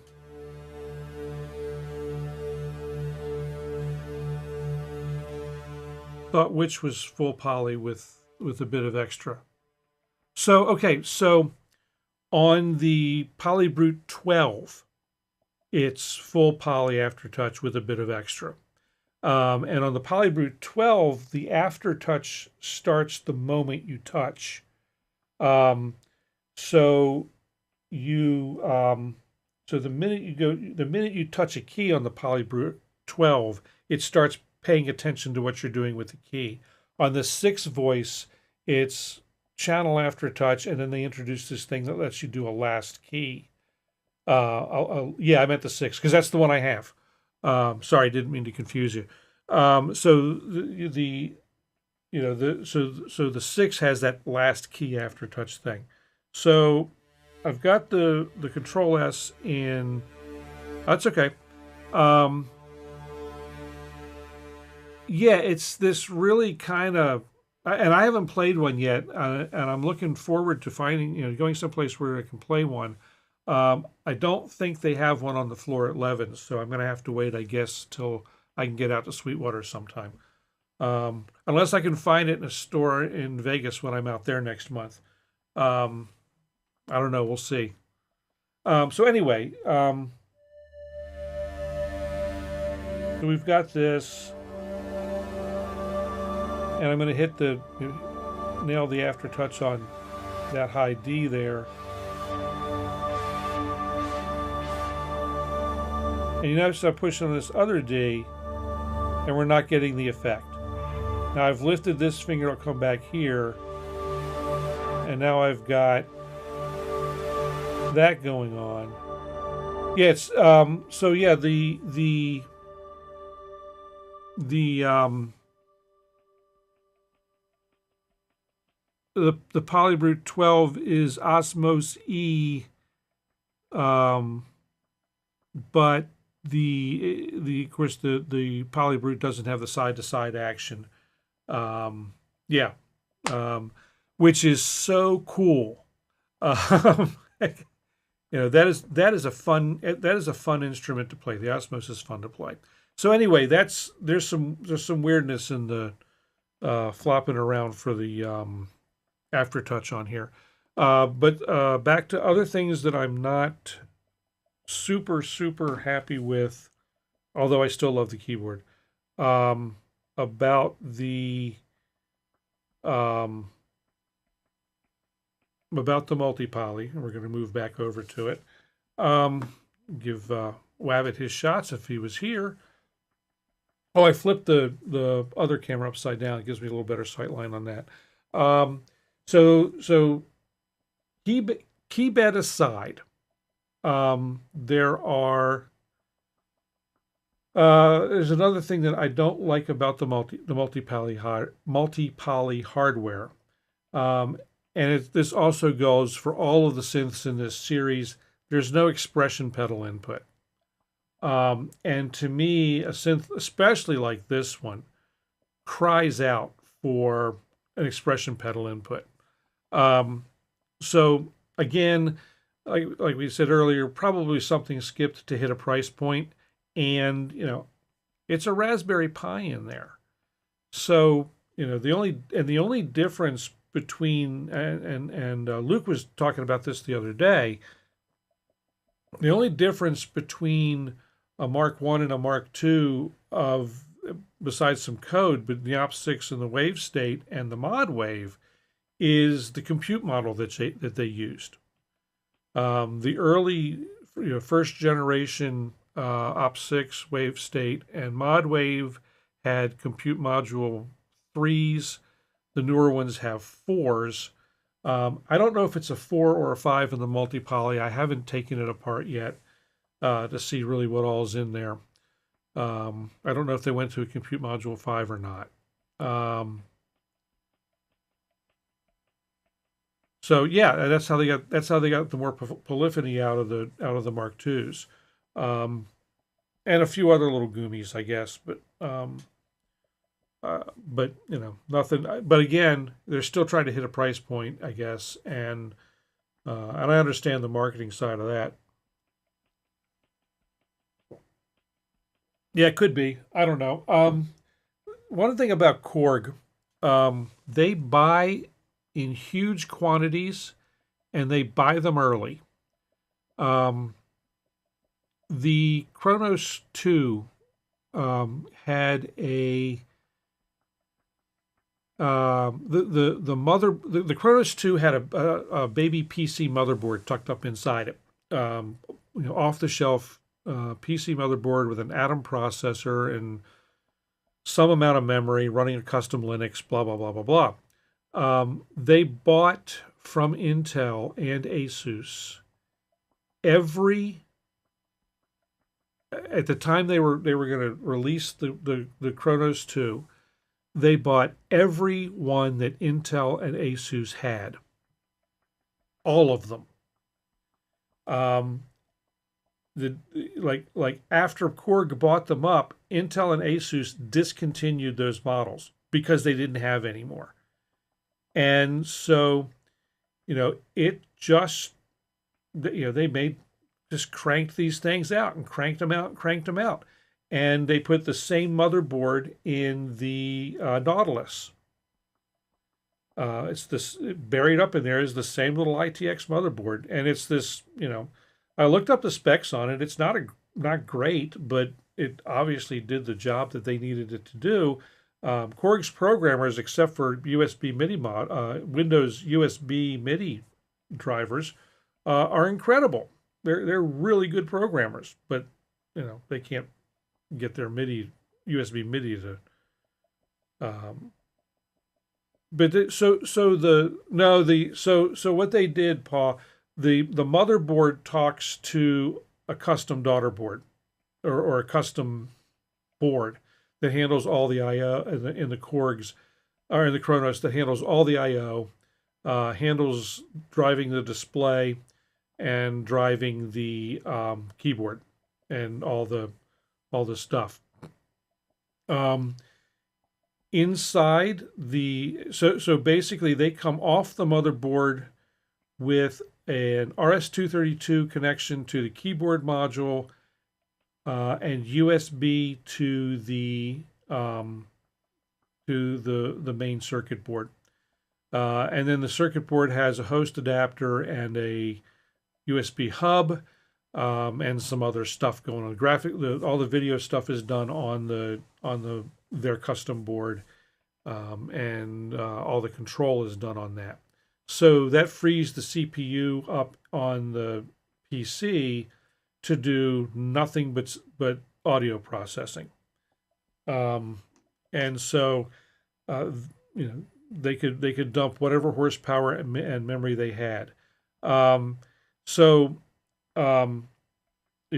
thought which was full poly with a bit of extra. So okay, so on the Polybrute 12, it's full poly aftertouch with a bit of extra. And on the Polybrute 12, the aftertouch starts the moment you touch. So the minute you touch a key on the Polybrute 12, it starts paying attention to what you're doing with the key. On the 6 voice, it's channel aftertouch, and then they introduce this thing that lets you do a last key. Yeah, I meant the 6 because that's the one I have. Sorry, I didn't mean to confuse you. So the 6 has that last key aftertouch thing. So I've got the Kontrol S in. That's okay. Yeah, it's this really kind of, and I haven't played one yet, and I'm looking forward to finding, going someplace where I can play one. I don't think they have one on the floor at Levin's, so I'm going to have to wait, I guess, till I can get out to Sweetwater sometime. Unless I can find it in a store in Vegas when I'm out there next month. I don't know. We'll see. So anyway, so we've got this, and I'm going to nail the aftertouch on that high D there. And you notice I push on this other D, and we're not getting the effect. Now I've lifted this finger, I'll come back here, and now I've got that going on. Yeah, it's so yeah, the Polybrute 12 is Osmos E, but of course the Polybrute doesn't have the side to side action. Which is so cool. That is a fun instrument to play. The Osmos is fun to play. So anyway, there's some weirdness in the flopping around for the aftertouch on here. But back to other things that I'm not super happy with, although I still love the keyboard. About the multi-poly, and we're going to move back over to it. Give Wabbit his shots if he was here. Oh, I flipped the other camera upside down. It gives me a little better sight line on that. So keybed aside, there's another thing that I don't like about the multi-poly hardware. And this also goes for all of the synths in this series. There's no expression pedal input. And to me, a synth, especially like this one, cries out for an expression pedal input. So again, like we said earlier, probably something skipped to hit a price point, and it's a Raspberry Pi in there. So, the only difference between, and Luke was talking about this the other day, the only difference between a Mark I and a Mark II besides some code, but the OP6 and the wave state and the mod wave, is the compute model that they used. The early, first generation OP6 wave state and mod wave had compute module 3s. The newer ones have 4s. I don't know if it's a 4 or a 5 in the multi-poly. I haven't taken it apart yet to see really what all is in there. I don't know if they went to a compute module 5 or not. So yeah, that's how they got the more polyphony out of the Mark IIs, and a few other little goomies, I guess. But nothing. But again, they're still trying to hit a price point, I guess, and I understand the marketing side of that. Yeah, it could be. I don't know. One thing about Korg, they buy in huge quantities, and they buy them early. The Kronos 2 had a the Kronos 2 had a baby PC motherboard tucked up inside it, off the shelf PC motherboard with an Atom processor and some amount of memory, running a custom Linux, blah blah blah blah blah. They bought from Intel and Asus at the time they were going to release the Kronos 2, they bought every one that Intel and Asus had. All of them. After Korg bought them up, Intel and Asus discontinued those models because they didn't have any more. And so, it just, they just cranked these things out and cranked them out and cranked them out. And they put the same motherboard in the Nautilus. It's this, buried up in there is the same little ITX motherboard. And it's this, I looked up the specs on it. It's not great, but it obviously did the job that they needed it to do. Korg's programmers, except for USB MIDI Windows USB MIDI drivers, are incredible. They're really good programmers, but they can't get their USB MIDI to. So what they did, Paul, the motherboard talks to a custom daughter board or a custom board that handles all the I/O in the Korgs or in the Kronos, that handles all the I/O, handles driving the display and driving the keyboard and all the stuff. Inside so basically they come off the motherboard with an RS-232 connection to the keyboard module and USB to the main circuit board. And then the circuit board has a host adapter and a USB hub and some other stuff going on. All the video stuff is done on their custom board, and all the control is done on that. So that frees the CPU up on the PC to do nothing but audio processing. And so they could dump whatever horsepower and memory they had. If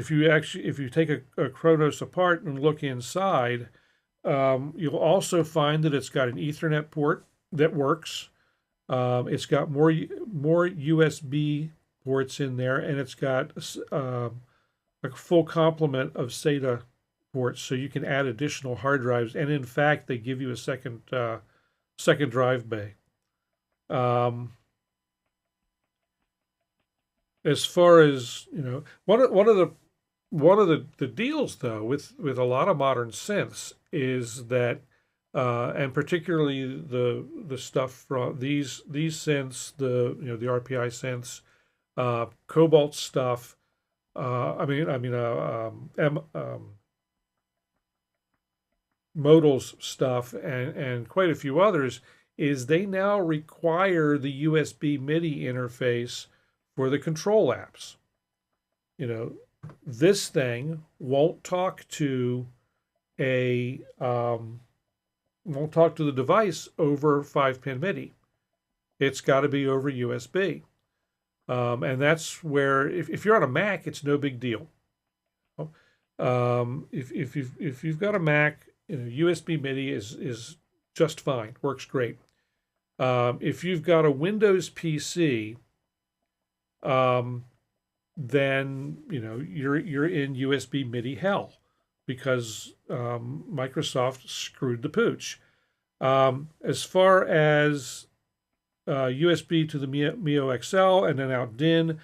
you take a Kronos apart and look inside, you'll also find that it's got an Ethernet port that works. It's got more USB ports in there, and it's got a full complement of SATA ports, so you can add additional hard drives. And in fact, they give you a second drive bay. As far as one of the deals though with a lot of modern synths is that and particularly the stuff from these synths, the RPI synths, Cobalt stuff. Modal's stuff, and quite a few others, is they now require the USB MIDI interface for the control apps. This thing won't talk to the device over 5-pin MIDI. It's got to be over USB. And that's where, if you're on a Mac, it's no big deal. If you've got a Mac, USB MIDI is just fine, works great. If you've got a Windows PC, then you're in USB MIDI hell, because Microsoft screwed the pooch. As far as USB to the mkIII XL and then out DIN,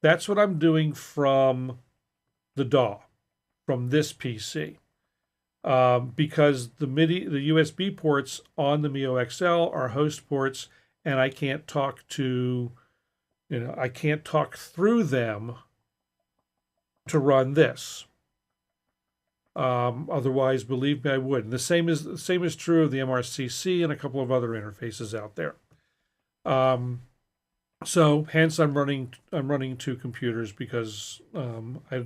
that's what I'm doing from the DAW, from this PC. Because the USB ports on the mkIII XL are host ports, and I can't talk through them to run this. Otherwise, believe me, I would. And the same is true of the MRCC and a couple of other interfaces out there. So hence I'm running two computers, because I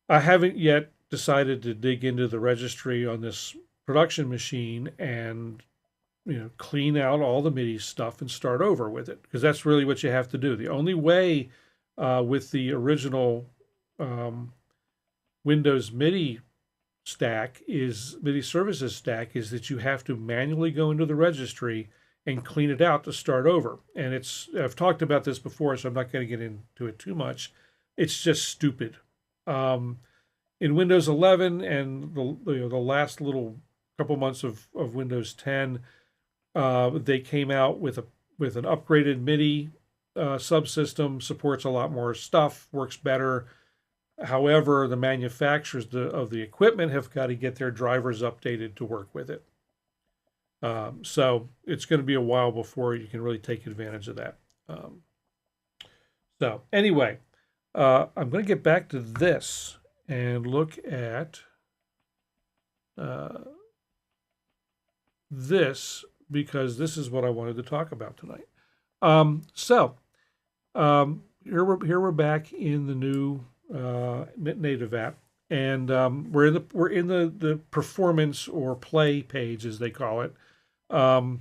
haven't yet decided to dig into the registry on this production machine and clean out all the MIDI stuff and start over with it, because that's really what you have to do. The only way with the original Windows MIDI services stack is that you have to manually go into the registry and clean it out to start over. And I've talked about this before, so I'm not going to get into it too much. It's just stupid. In Windows 11 and the last little couple months of Windows 10, they came out with an upgraded MIDI subsystem, supports a lot more stuff, works better. However, the manufacturers of the equipment have got to get their drivers updated to work with it. So it's going to be a while before you can really take advantage of that. So anyway, I'm going to get back to this and look at this, because this is what I wanted to talk about tonight. Here we're back in the new native app, and we're in the performance or play page, as they call it, and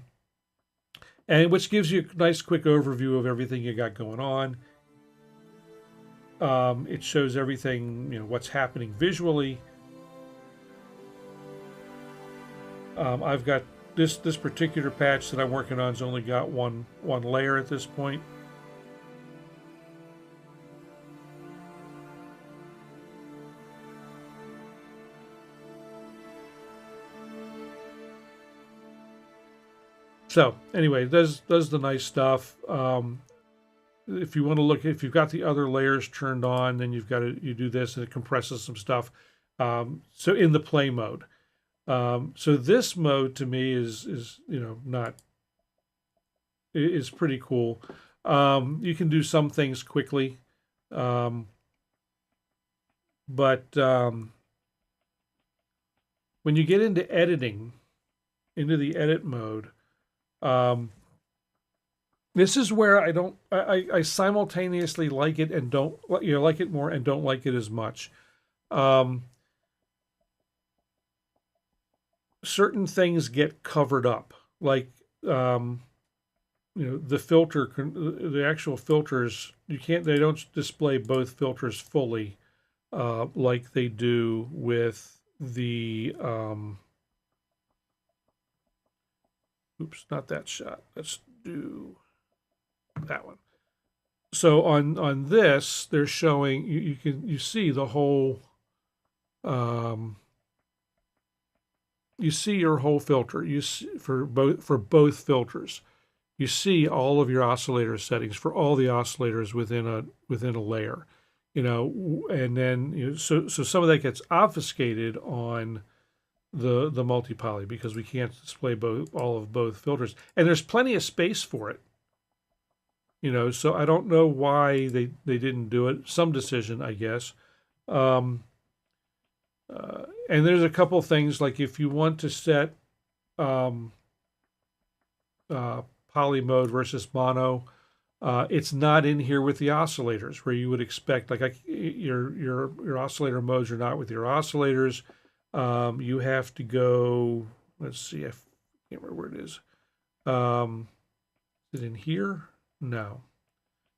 which gives you a nice quick overview of everything you got going on. It shows everything, what's happening visually. I've got this particular patch that I'm working on has only got one layer at this point. So anyway, it does the nice stuff. If you want to look, if you've got the other layers turned on, then you do this, and it compresses some stuff. So in the play mode. So this mode to me is pretty cool. You can do some things quickly, but when you get into editing, into the edit mode, this is where I simultaneously like it and don't like it more and don't like it as much. Certain things get covered up, like the filter, the actual filters. They don't display both filters fully, like they do with the. Oops, not that shot. Let's do that one. So on this, they're showing you see the whole. You see your whole filter. You see for both filters. You see all of your oscillator settings for all the oscillators within a layer, and then so some of that gets obfuscated on the multi-poly, because we can't display all of both filters, and there's plenty of space for it. You know, so I don't know why they didn't do it. Some decision, I guess. And there's a couple things, like if you want to set poly mode versus mono, it's not in here with the oscillators, where you would expect, like your oscillator modes are not with your oscillators. You have to go, let's see, I can't remember where it is. Is it in here? No.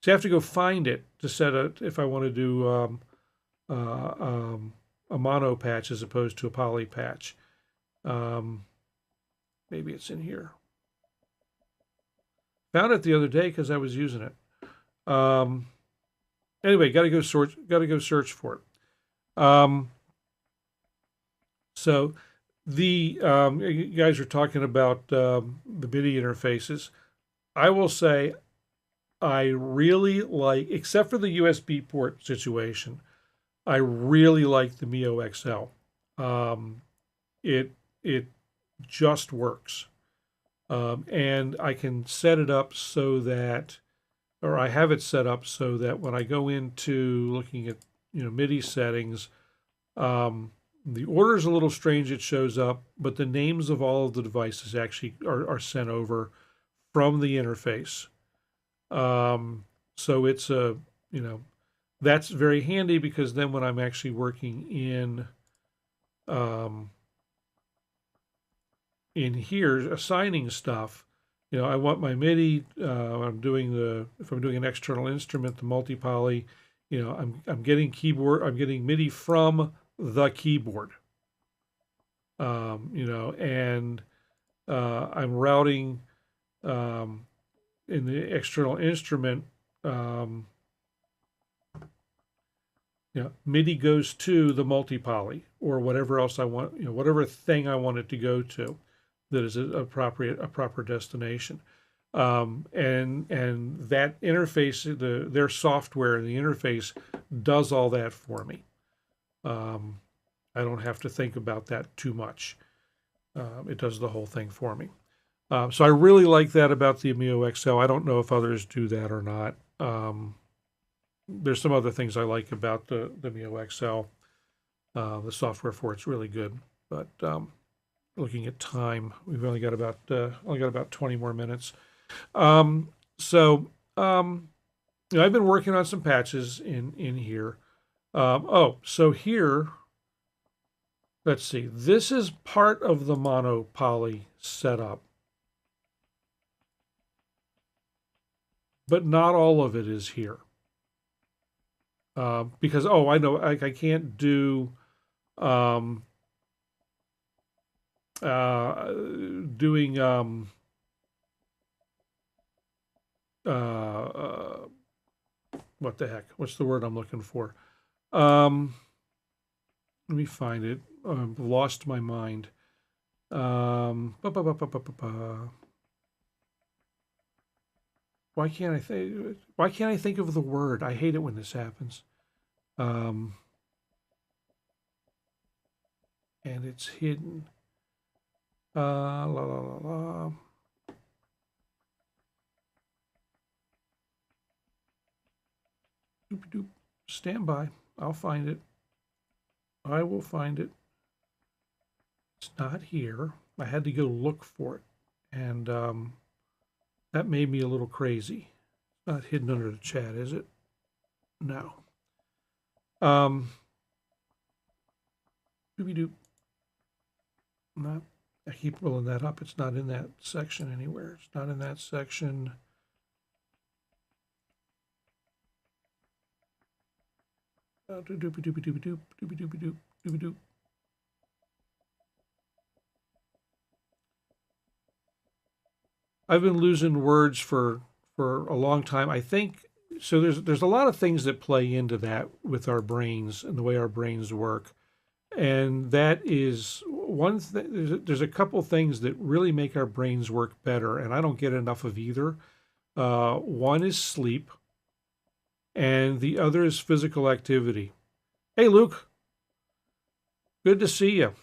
So you have to go find it to set it if I want to do a mono patch as opposed to a poly patch. Maybe it's in here. Found it the other day because I was using it. Anyway, got to go search for it. So you guys are talking about the MIDI interfaces. I will say I really like, except for the USB port situation, I really like the mkIII XL. It just works. And I can set it up so that, or I have it set up so that when I go into looking at, MIDI settings, the order is a little strange. It shows up, but the names of all of the devices actually are sent over from the interface. So it's that's very handy, because then when I'm actually working in here assigning stuff, I want my MIDI. If I'm doing an external instrument, the multi-poly, I'm getting MIDI from the keyboard. And I'm routing in the external instrument. MIDI goes to the multi-poly or whatever else I want, whatever thing I want it to go to that is a proper destination. And that interface, their software in the interface does all that for me. I don't have to think about that too much. It does the whole thing for me. So I really like that about the mkIII XL. I don't know if others do that or not. There's some other things I like about the mkIII XL. The software for it's really good. But looking at time, we've only got about 20 more minutes. I've been working on some patches in here. So here, let's see. This is part of the mono poly setup, but not all of it is here. Because I know I can't do doing what the heck? What's the word I'm looking for? Let me find it. I've lost my mind. Why can't I think of the word? I hate it when this happens. And it's hidden. Doop-doop. Stand by. I'll find it. I will find it. It's not here. I had to go look for it. And that made me a little crazy. It's not hidden under the chat, is it? No. Doobie-doop. Not. I keep rolling that up. It's not in that section anywhere. It's not in that section. Doobie-doop, doobie-doop, doobie-doop. I've been losing words for a long time. I think so. There's a lot of things that play into that with our brains and the way our brains work, and that is one thing. There's a couple things that really make our brains work better, and I don't get enough of either. One is sleep, and the other is physical activity. Hey, Luke. Good to see you.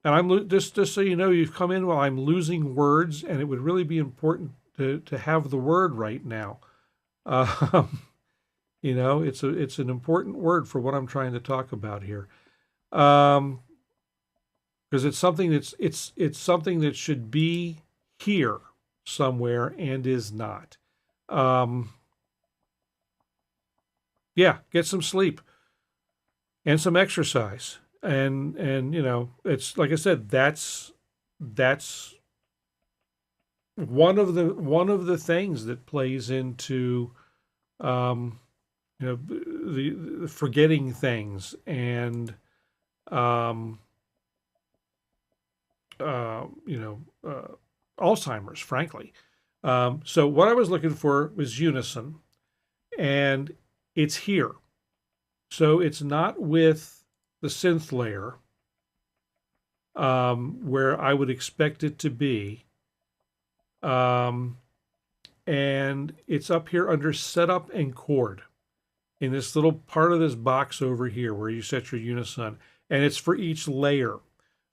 and just so you know, you've come in while I'm losing words, and it would really be important to have the word right now. You know, it's an important word for what I'm trying to talk about here, because it's something it's something that should be here somewhere and is not. Yeah, get some sleep and some exercise, and you know, it's like I said, that's one of the things that plays into you know, the forgetting things and um, you know, Alzheimer's, frankly. So what I was looking for was unison, and it's here. So it's not with the synth layer where I would expect it to be. And it's up here under setup and chord in this little part of this box over here where you set your unison. And it's for each layer,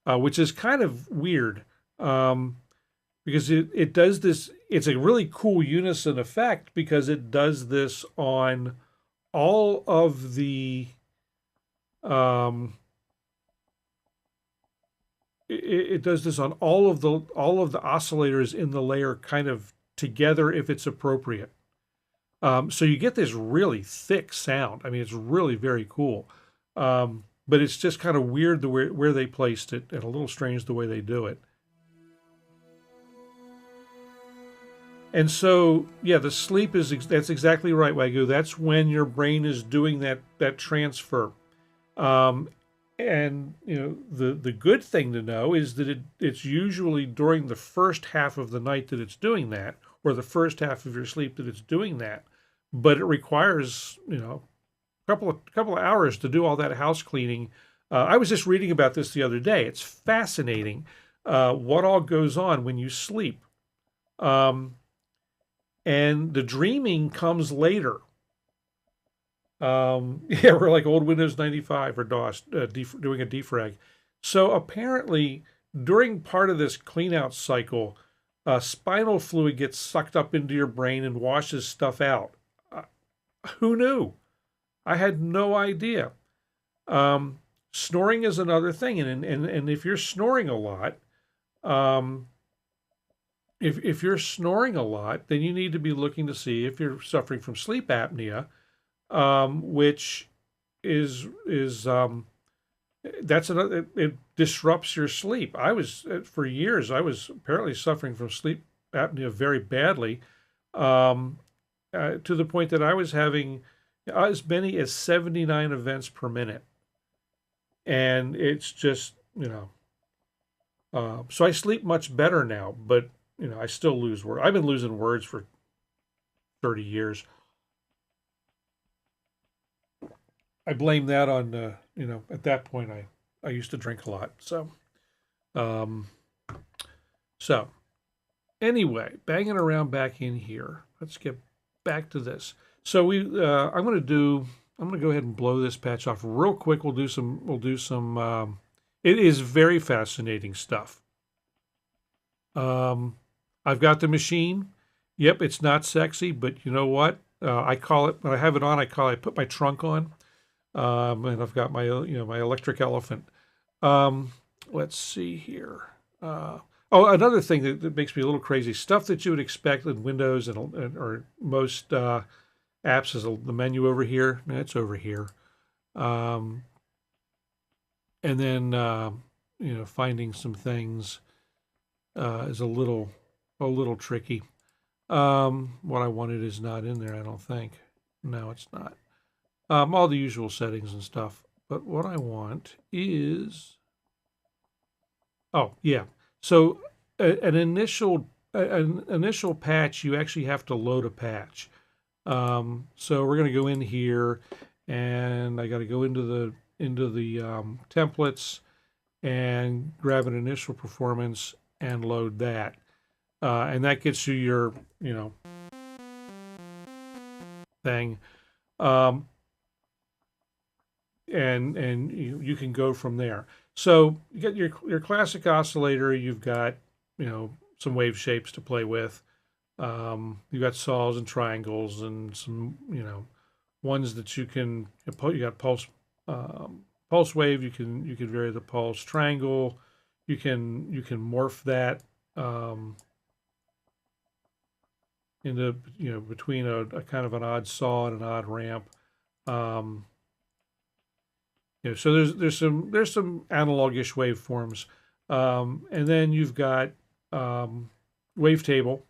which is kind of weird because it does this. It's a really cool unison effect because it does this on all of the it does this on all of the oscillators in the layer kind of together if it's appropriate. So you get this really thick sound. I mean, it's really very cool. But it's just kind of weird where they placed it and a little strange the way they do it. And so, yeah, the sleep that's exactly right, Wagyu. That's when your brain is doing that transfer. And you know, the good thing to know is that it's usually during the first half of the night that it's doing that, or the first half of your sleep that it's doing that. But it requires, you know, a couple of hours to do all that house cleaning. I was just reading about this the other day. It's fascinating what all goes on when you sleep. And the dreaming comes later. Yeah, we're like old Windows 95 or DOS doing a defrag. So apparently, during part of this clean out cycle, spinal fluid gets sucked up into your brain and washes stuff out. Who knew? I had no idea. Snoring is another thing, and if you're snoring a lot, if you're snoring a lot, then you need to be looking to see if you're suffering from sleep apnea, which is that's another. It disrupts your sleep. For years I was apparently suffering from sleep apnea very badly, to the point that I was having as many as 79 events per minute, and it's just, you know. So I sleep much better now, but you know, I still lose words. I've been losing words for 30 years. I blame that on, you know, at that point I used to drink a lot. Um, so anyway, banging around back in here. Let's get back to this. So I'm going to go ahead and blow this patch off real quick. We'll do some. It is very fascinating stuff. I've got the machine. Yep, it's not sexy, but you know what? I call it, when I have it on, I put my trunk on. And I've got my, you know, my electric elephant. Let's see here. Oh, another thing that makes me a little crazy, stuff that you would expect in Windows or most apps is the menu over here. It's over here. And then, you know, finding some things is a little tricky. What I wanted is not in there, I don't think. No, it's not. All the usual settings and stuff. But what I want is, oh yeah. So an initial patch, you actually have to load a patch. So we're going to go in here, and I got to go into the templates and grab an initial performance and load that, and that gets you your, you know, thing. And you can go from there. So you get your classic oscillator. You've got, you know, some wave shapes to play with. You've got saws and triangles and some, you know, ones that you can, you got pulse wave. You can vary the pulse. Triangle, you can morph that into, you know, between a kind of an odd saw and an odd ramp. You know, so there's some analogish waveforms, and then you've got wavetable,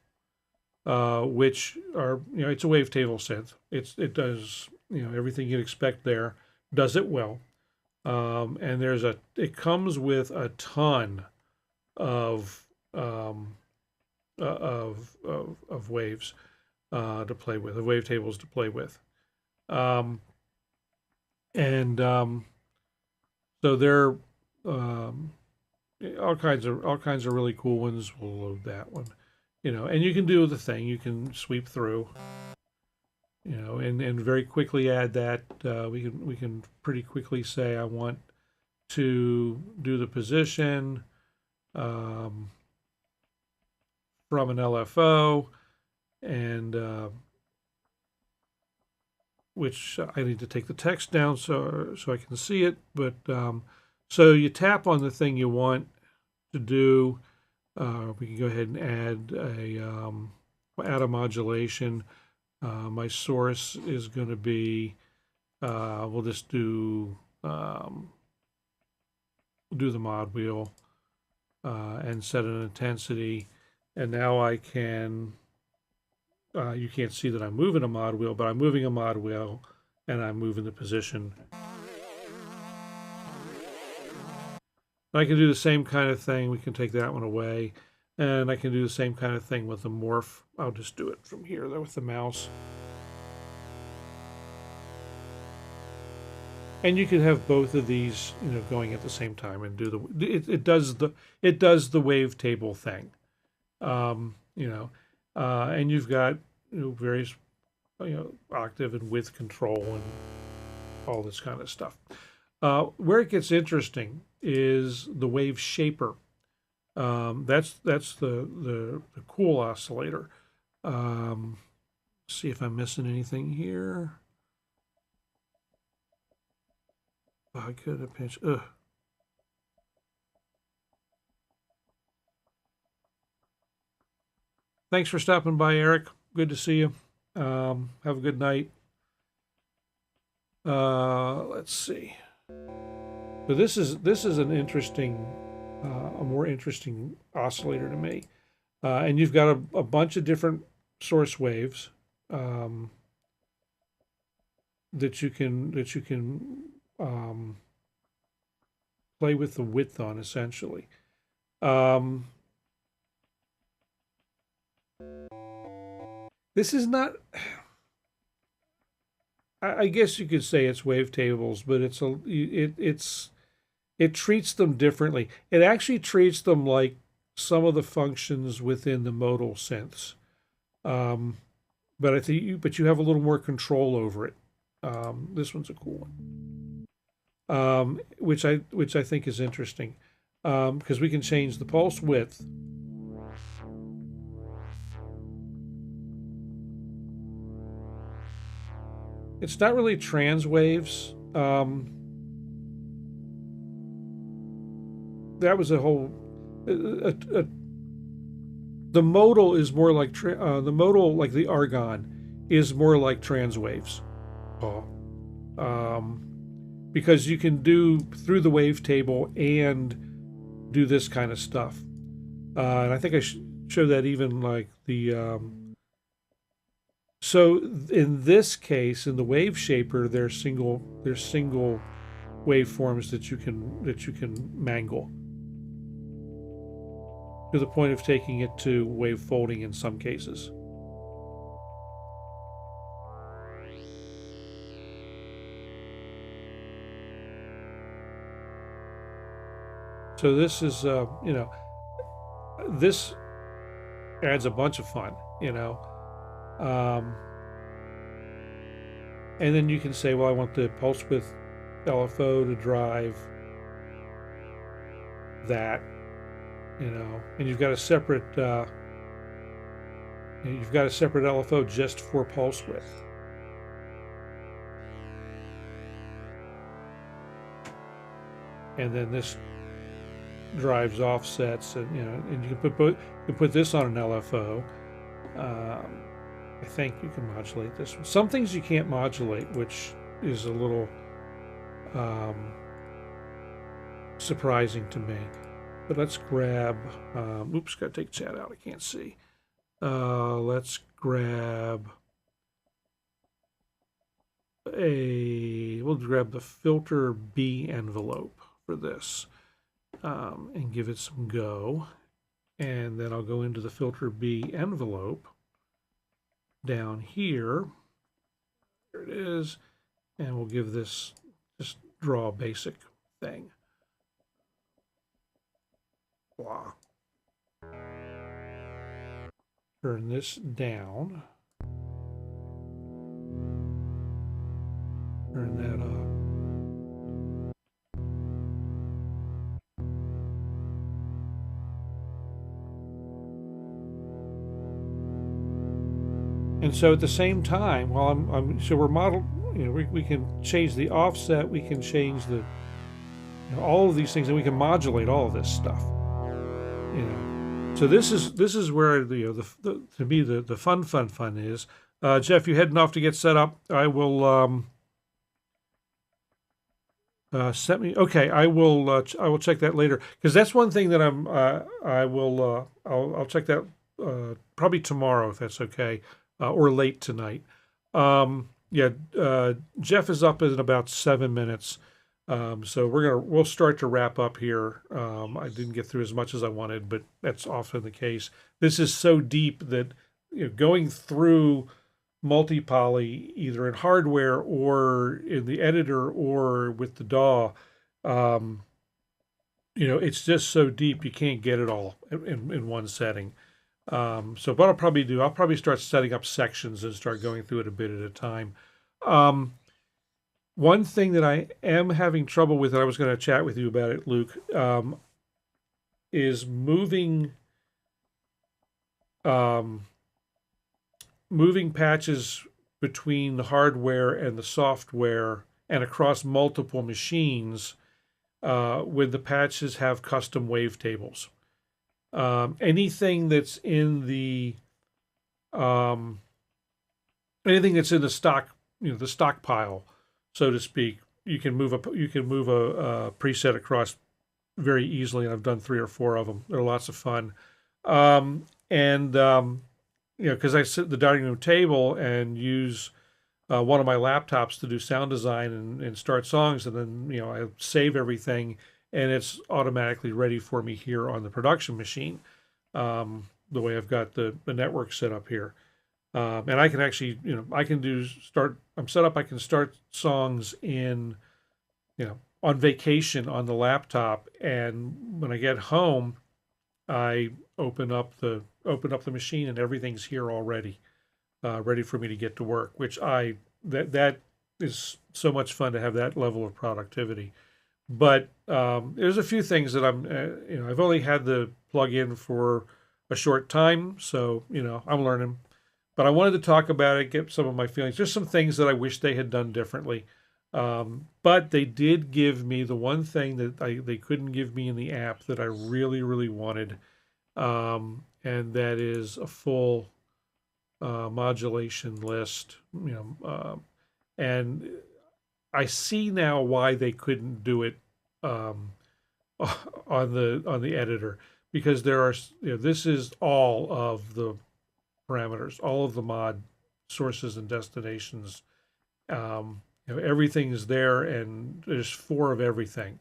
which are, you know, it's a wavetable synth. It does, you know, everything you'd expect there, does it well, and it comes with a ton of waves to play with, of wavetables to play with, and so there all kinds of really cool ones. We'll load that one, you know, and you can do the thing. You can sweep through, you know, and very quickly add that. We can pretty quickly say I want to do the position from an LFO, and which I need to take the text down so I can see it. But so you tap on the thing you want to do. We can go ahead and add a modulation. My source is going to be, we'll just do the mod wheel and set an intensity. And now I can, you can't see that I'm moving a mod wheel, but I'm moving a mod wheel and I'm moving the position. I can do the same kind of thing. We can take that one away. And I can do the same kind of thing with the morph. I'll just do it from here though with the mouse. And you can have both of these, you know, going at the same time and do it does the wavetable thing. You know, and you've got, you know, various, you know, octave and width control and all this kind of stuff. Where it gets interesting is the wave shaper. That's the cool oscillator. See if I'm missing anything here. Oh, I could have pinched. Ugh. Thanks for stopping by, Eric. Good to see you. Have a good night. Let's see. So this is an interesting, a more interesting oscillator to me. And you've got a bunch of different source waves that you can play with the width on, essentially. This is not, I guess you could say it's wavetables, but it treats them differently. It actually treats them like some of the functions within the modal synths. But I think you have a little more control over it. This one's a cool one, which I think is interesting, because we can change the pulse width. It's not really trans waves. That was a whole. The modal is more like the modal, like the argon, is more like trans waves. Because you can do through the wavetable and do this kind of stuff. And I think I showed that even like the. So in this case, in the wave shaper, there's single waveforms that you can mangle to the point of taking it to wave folding in some cases. So this is, you know, this adds a bunch of fun, you know. And then you can say, well, I want the pulse width LFO to drive that, you know, and you've got a separate LFO just for pulse width. And then this drives offsets, and you know, and you can put this on an LFO. I think you can modulate this one. Some things you can't modulate, which is a little surprising to me. But let's grab. Oops, got to take chat out. I can't see. Let's grab we'll grab the filter B envelope for this, and give it some go. And then I'll go into the filter B envelope down here. There it is. And we'll give this, just draw a basic thing. Blah. Turn this down. Turn that up. And so at the same time, while so we're modeled, you know, we can change the offset, we can change the, you know, all of these things, and we can modulate all of this stuff. You know, so this is where the, you know, to me the fun is. Jeff, you heading off to get set up? I will set me. Okay, I will check that later, because that's one thing that I'll check that probably tomorrow, if that's okay. Or late tonight. Yeah, Jeff is up in about 7 minutes, so we'll start to wrap up here. I didn't get through as much as I wanted, but that's often the case. This is so deep that, you know, going through multi-poly either in hardware or in the editor or with the DAW, you know, it's just so deep you can't get it all in one setting. So what I'll probably start setting up sections and start going through it a bit at a time. One thing that I am having trouble with, and I was going to chat with you about it, Luke, is moving patches between the hardware and the software and across multiple machines when the patches have custom wavetables. Anything that's in the stock, you know, the stockpile, so to speak, you can move a preset across very easily, and I've done 3 or 4 of them. They're lots of fun, you know, because I sit at the dining room table and use one of my laptops to do sound design and start songs, and then, you know, I save everything, and it's automatically ready for me here on the production machine, the way I've got the network set up here. And I can actually, you know, I'm set up, I can start songs in, you know, on vacation on the laptop, and when I get home, I open up the machine and everything's here already, ready for me to get to work, which that is so much fun to have that level of productivity. But there's a few things that you know, I've only had the plug-in for a short time, so, you know, I'm learning. But I wanted to talk about it, get some of my feelings. There's some things that I wish they had done differently. But they did give me the one thing that they couldn't give me in the app that I really, really wanted, and that is a full modulation list. You know, and I see now why they couldn't do it on the editor, because there are, you know, this is all of the parameters, all of the mod sources and destinations. You know, everything is there, and there's 4 of everything.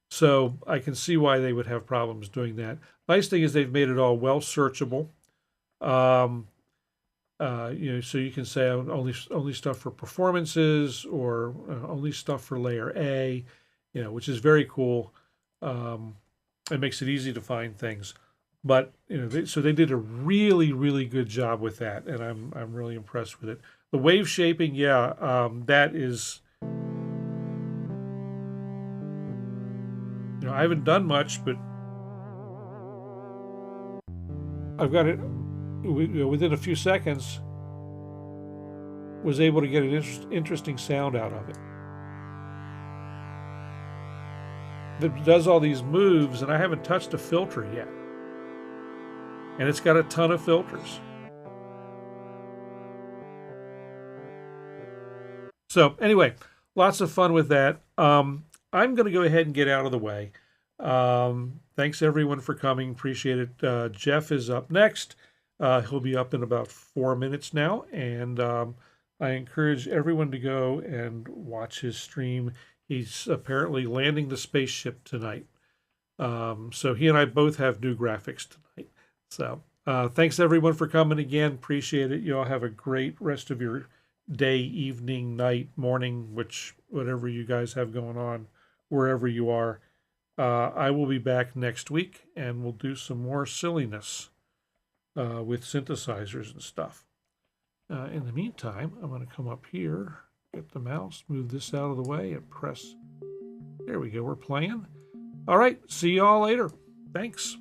So I can see why they would have problems doing that. Nice thing is they've made it all well searchable. You know, so you can say only stuff for performances, or only stuff for layer A, you know, which is very cool. It makes it easy to find things. But, you know, so they did a really, really good job with that, and I'm really impressed with it. The wave shaping, yeah, that is, you know, I haven't done much, but I've got it within a few seconds, was able to get an interesting sound out of it. It does all these moves, and I haven't touched a filter yet. And it's got a ton of filters. So anyway, lots of fun with that. I'm going to go ahead and get out of the way. Thanks everyone for coming. Appreciate it. Jeff is up next. He'll be up in about 4 minutes now. And I encourage everyone to go and watch his stream. He's apparently landing the spaceship tonight. So he and I both have new graphics tonight. So thanks everyone for coming again. Appreciate it. You all have a great rest of your day, evening, night, morning, whatever you guys have going on, wherever you are. I will be back next week, and we'll do some more silliness with synthesizers and stuff. In the meantime, I'm going to come up here, get the mouse, move this out of the way, and press. There we go. We're playing. All right. See you all later. Thanks.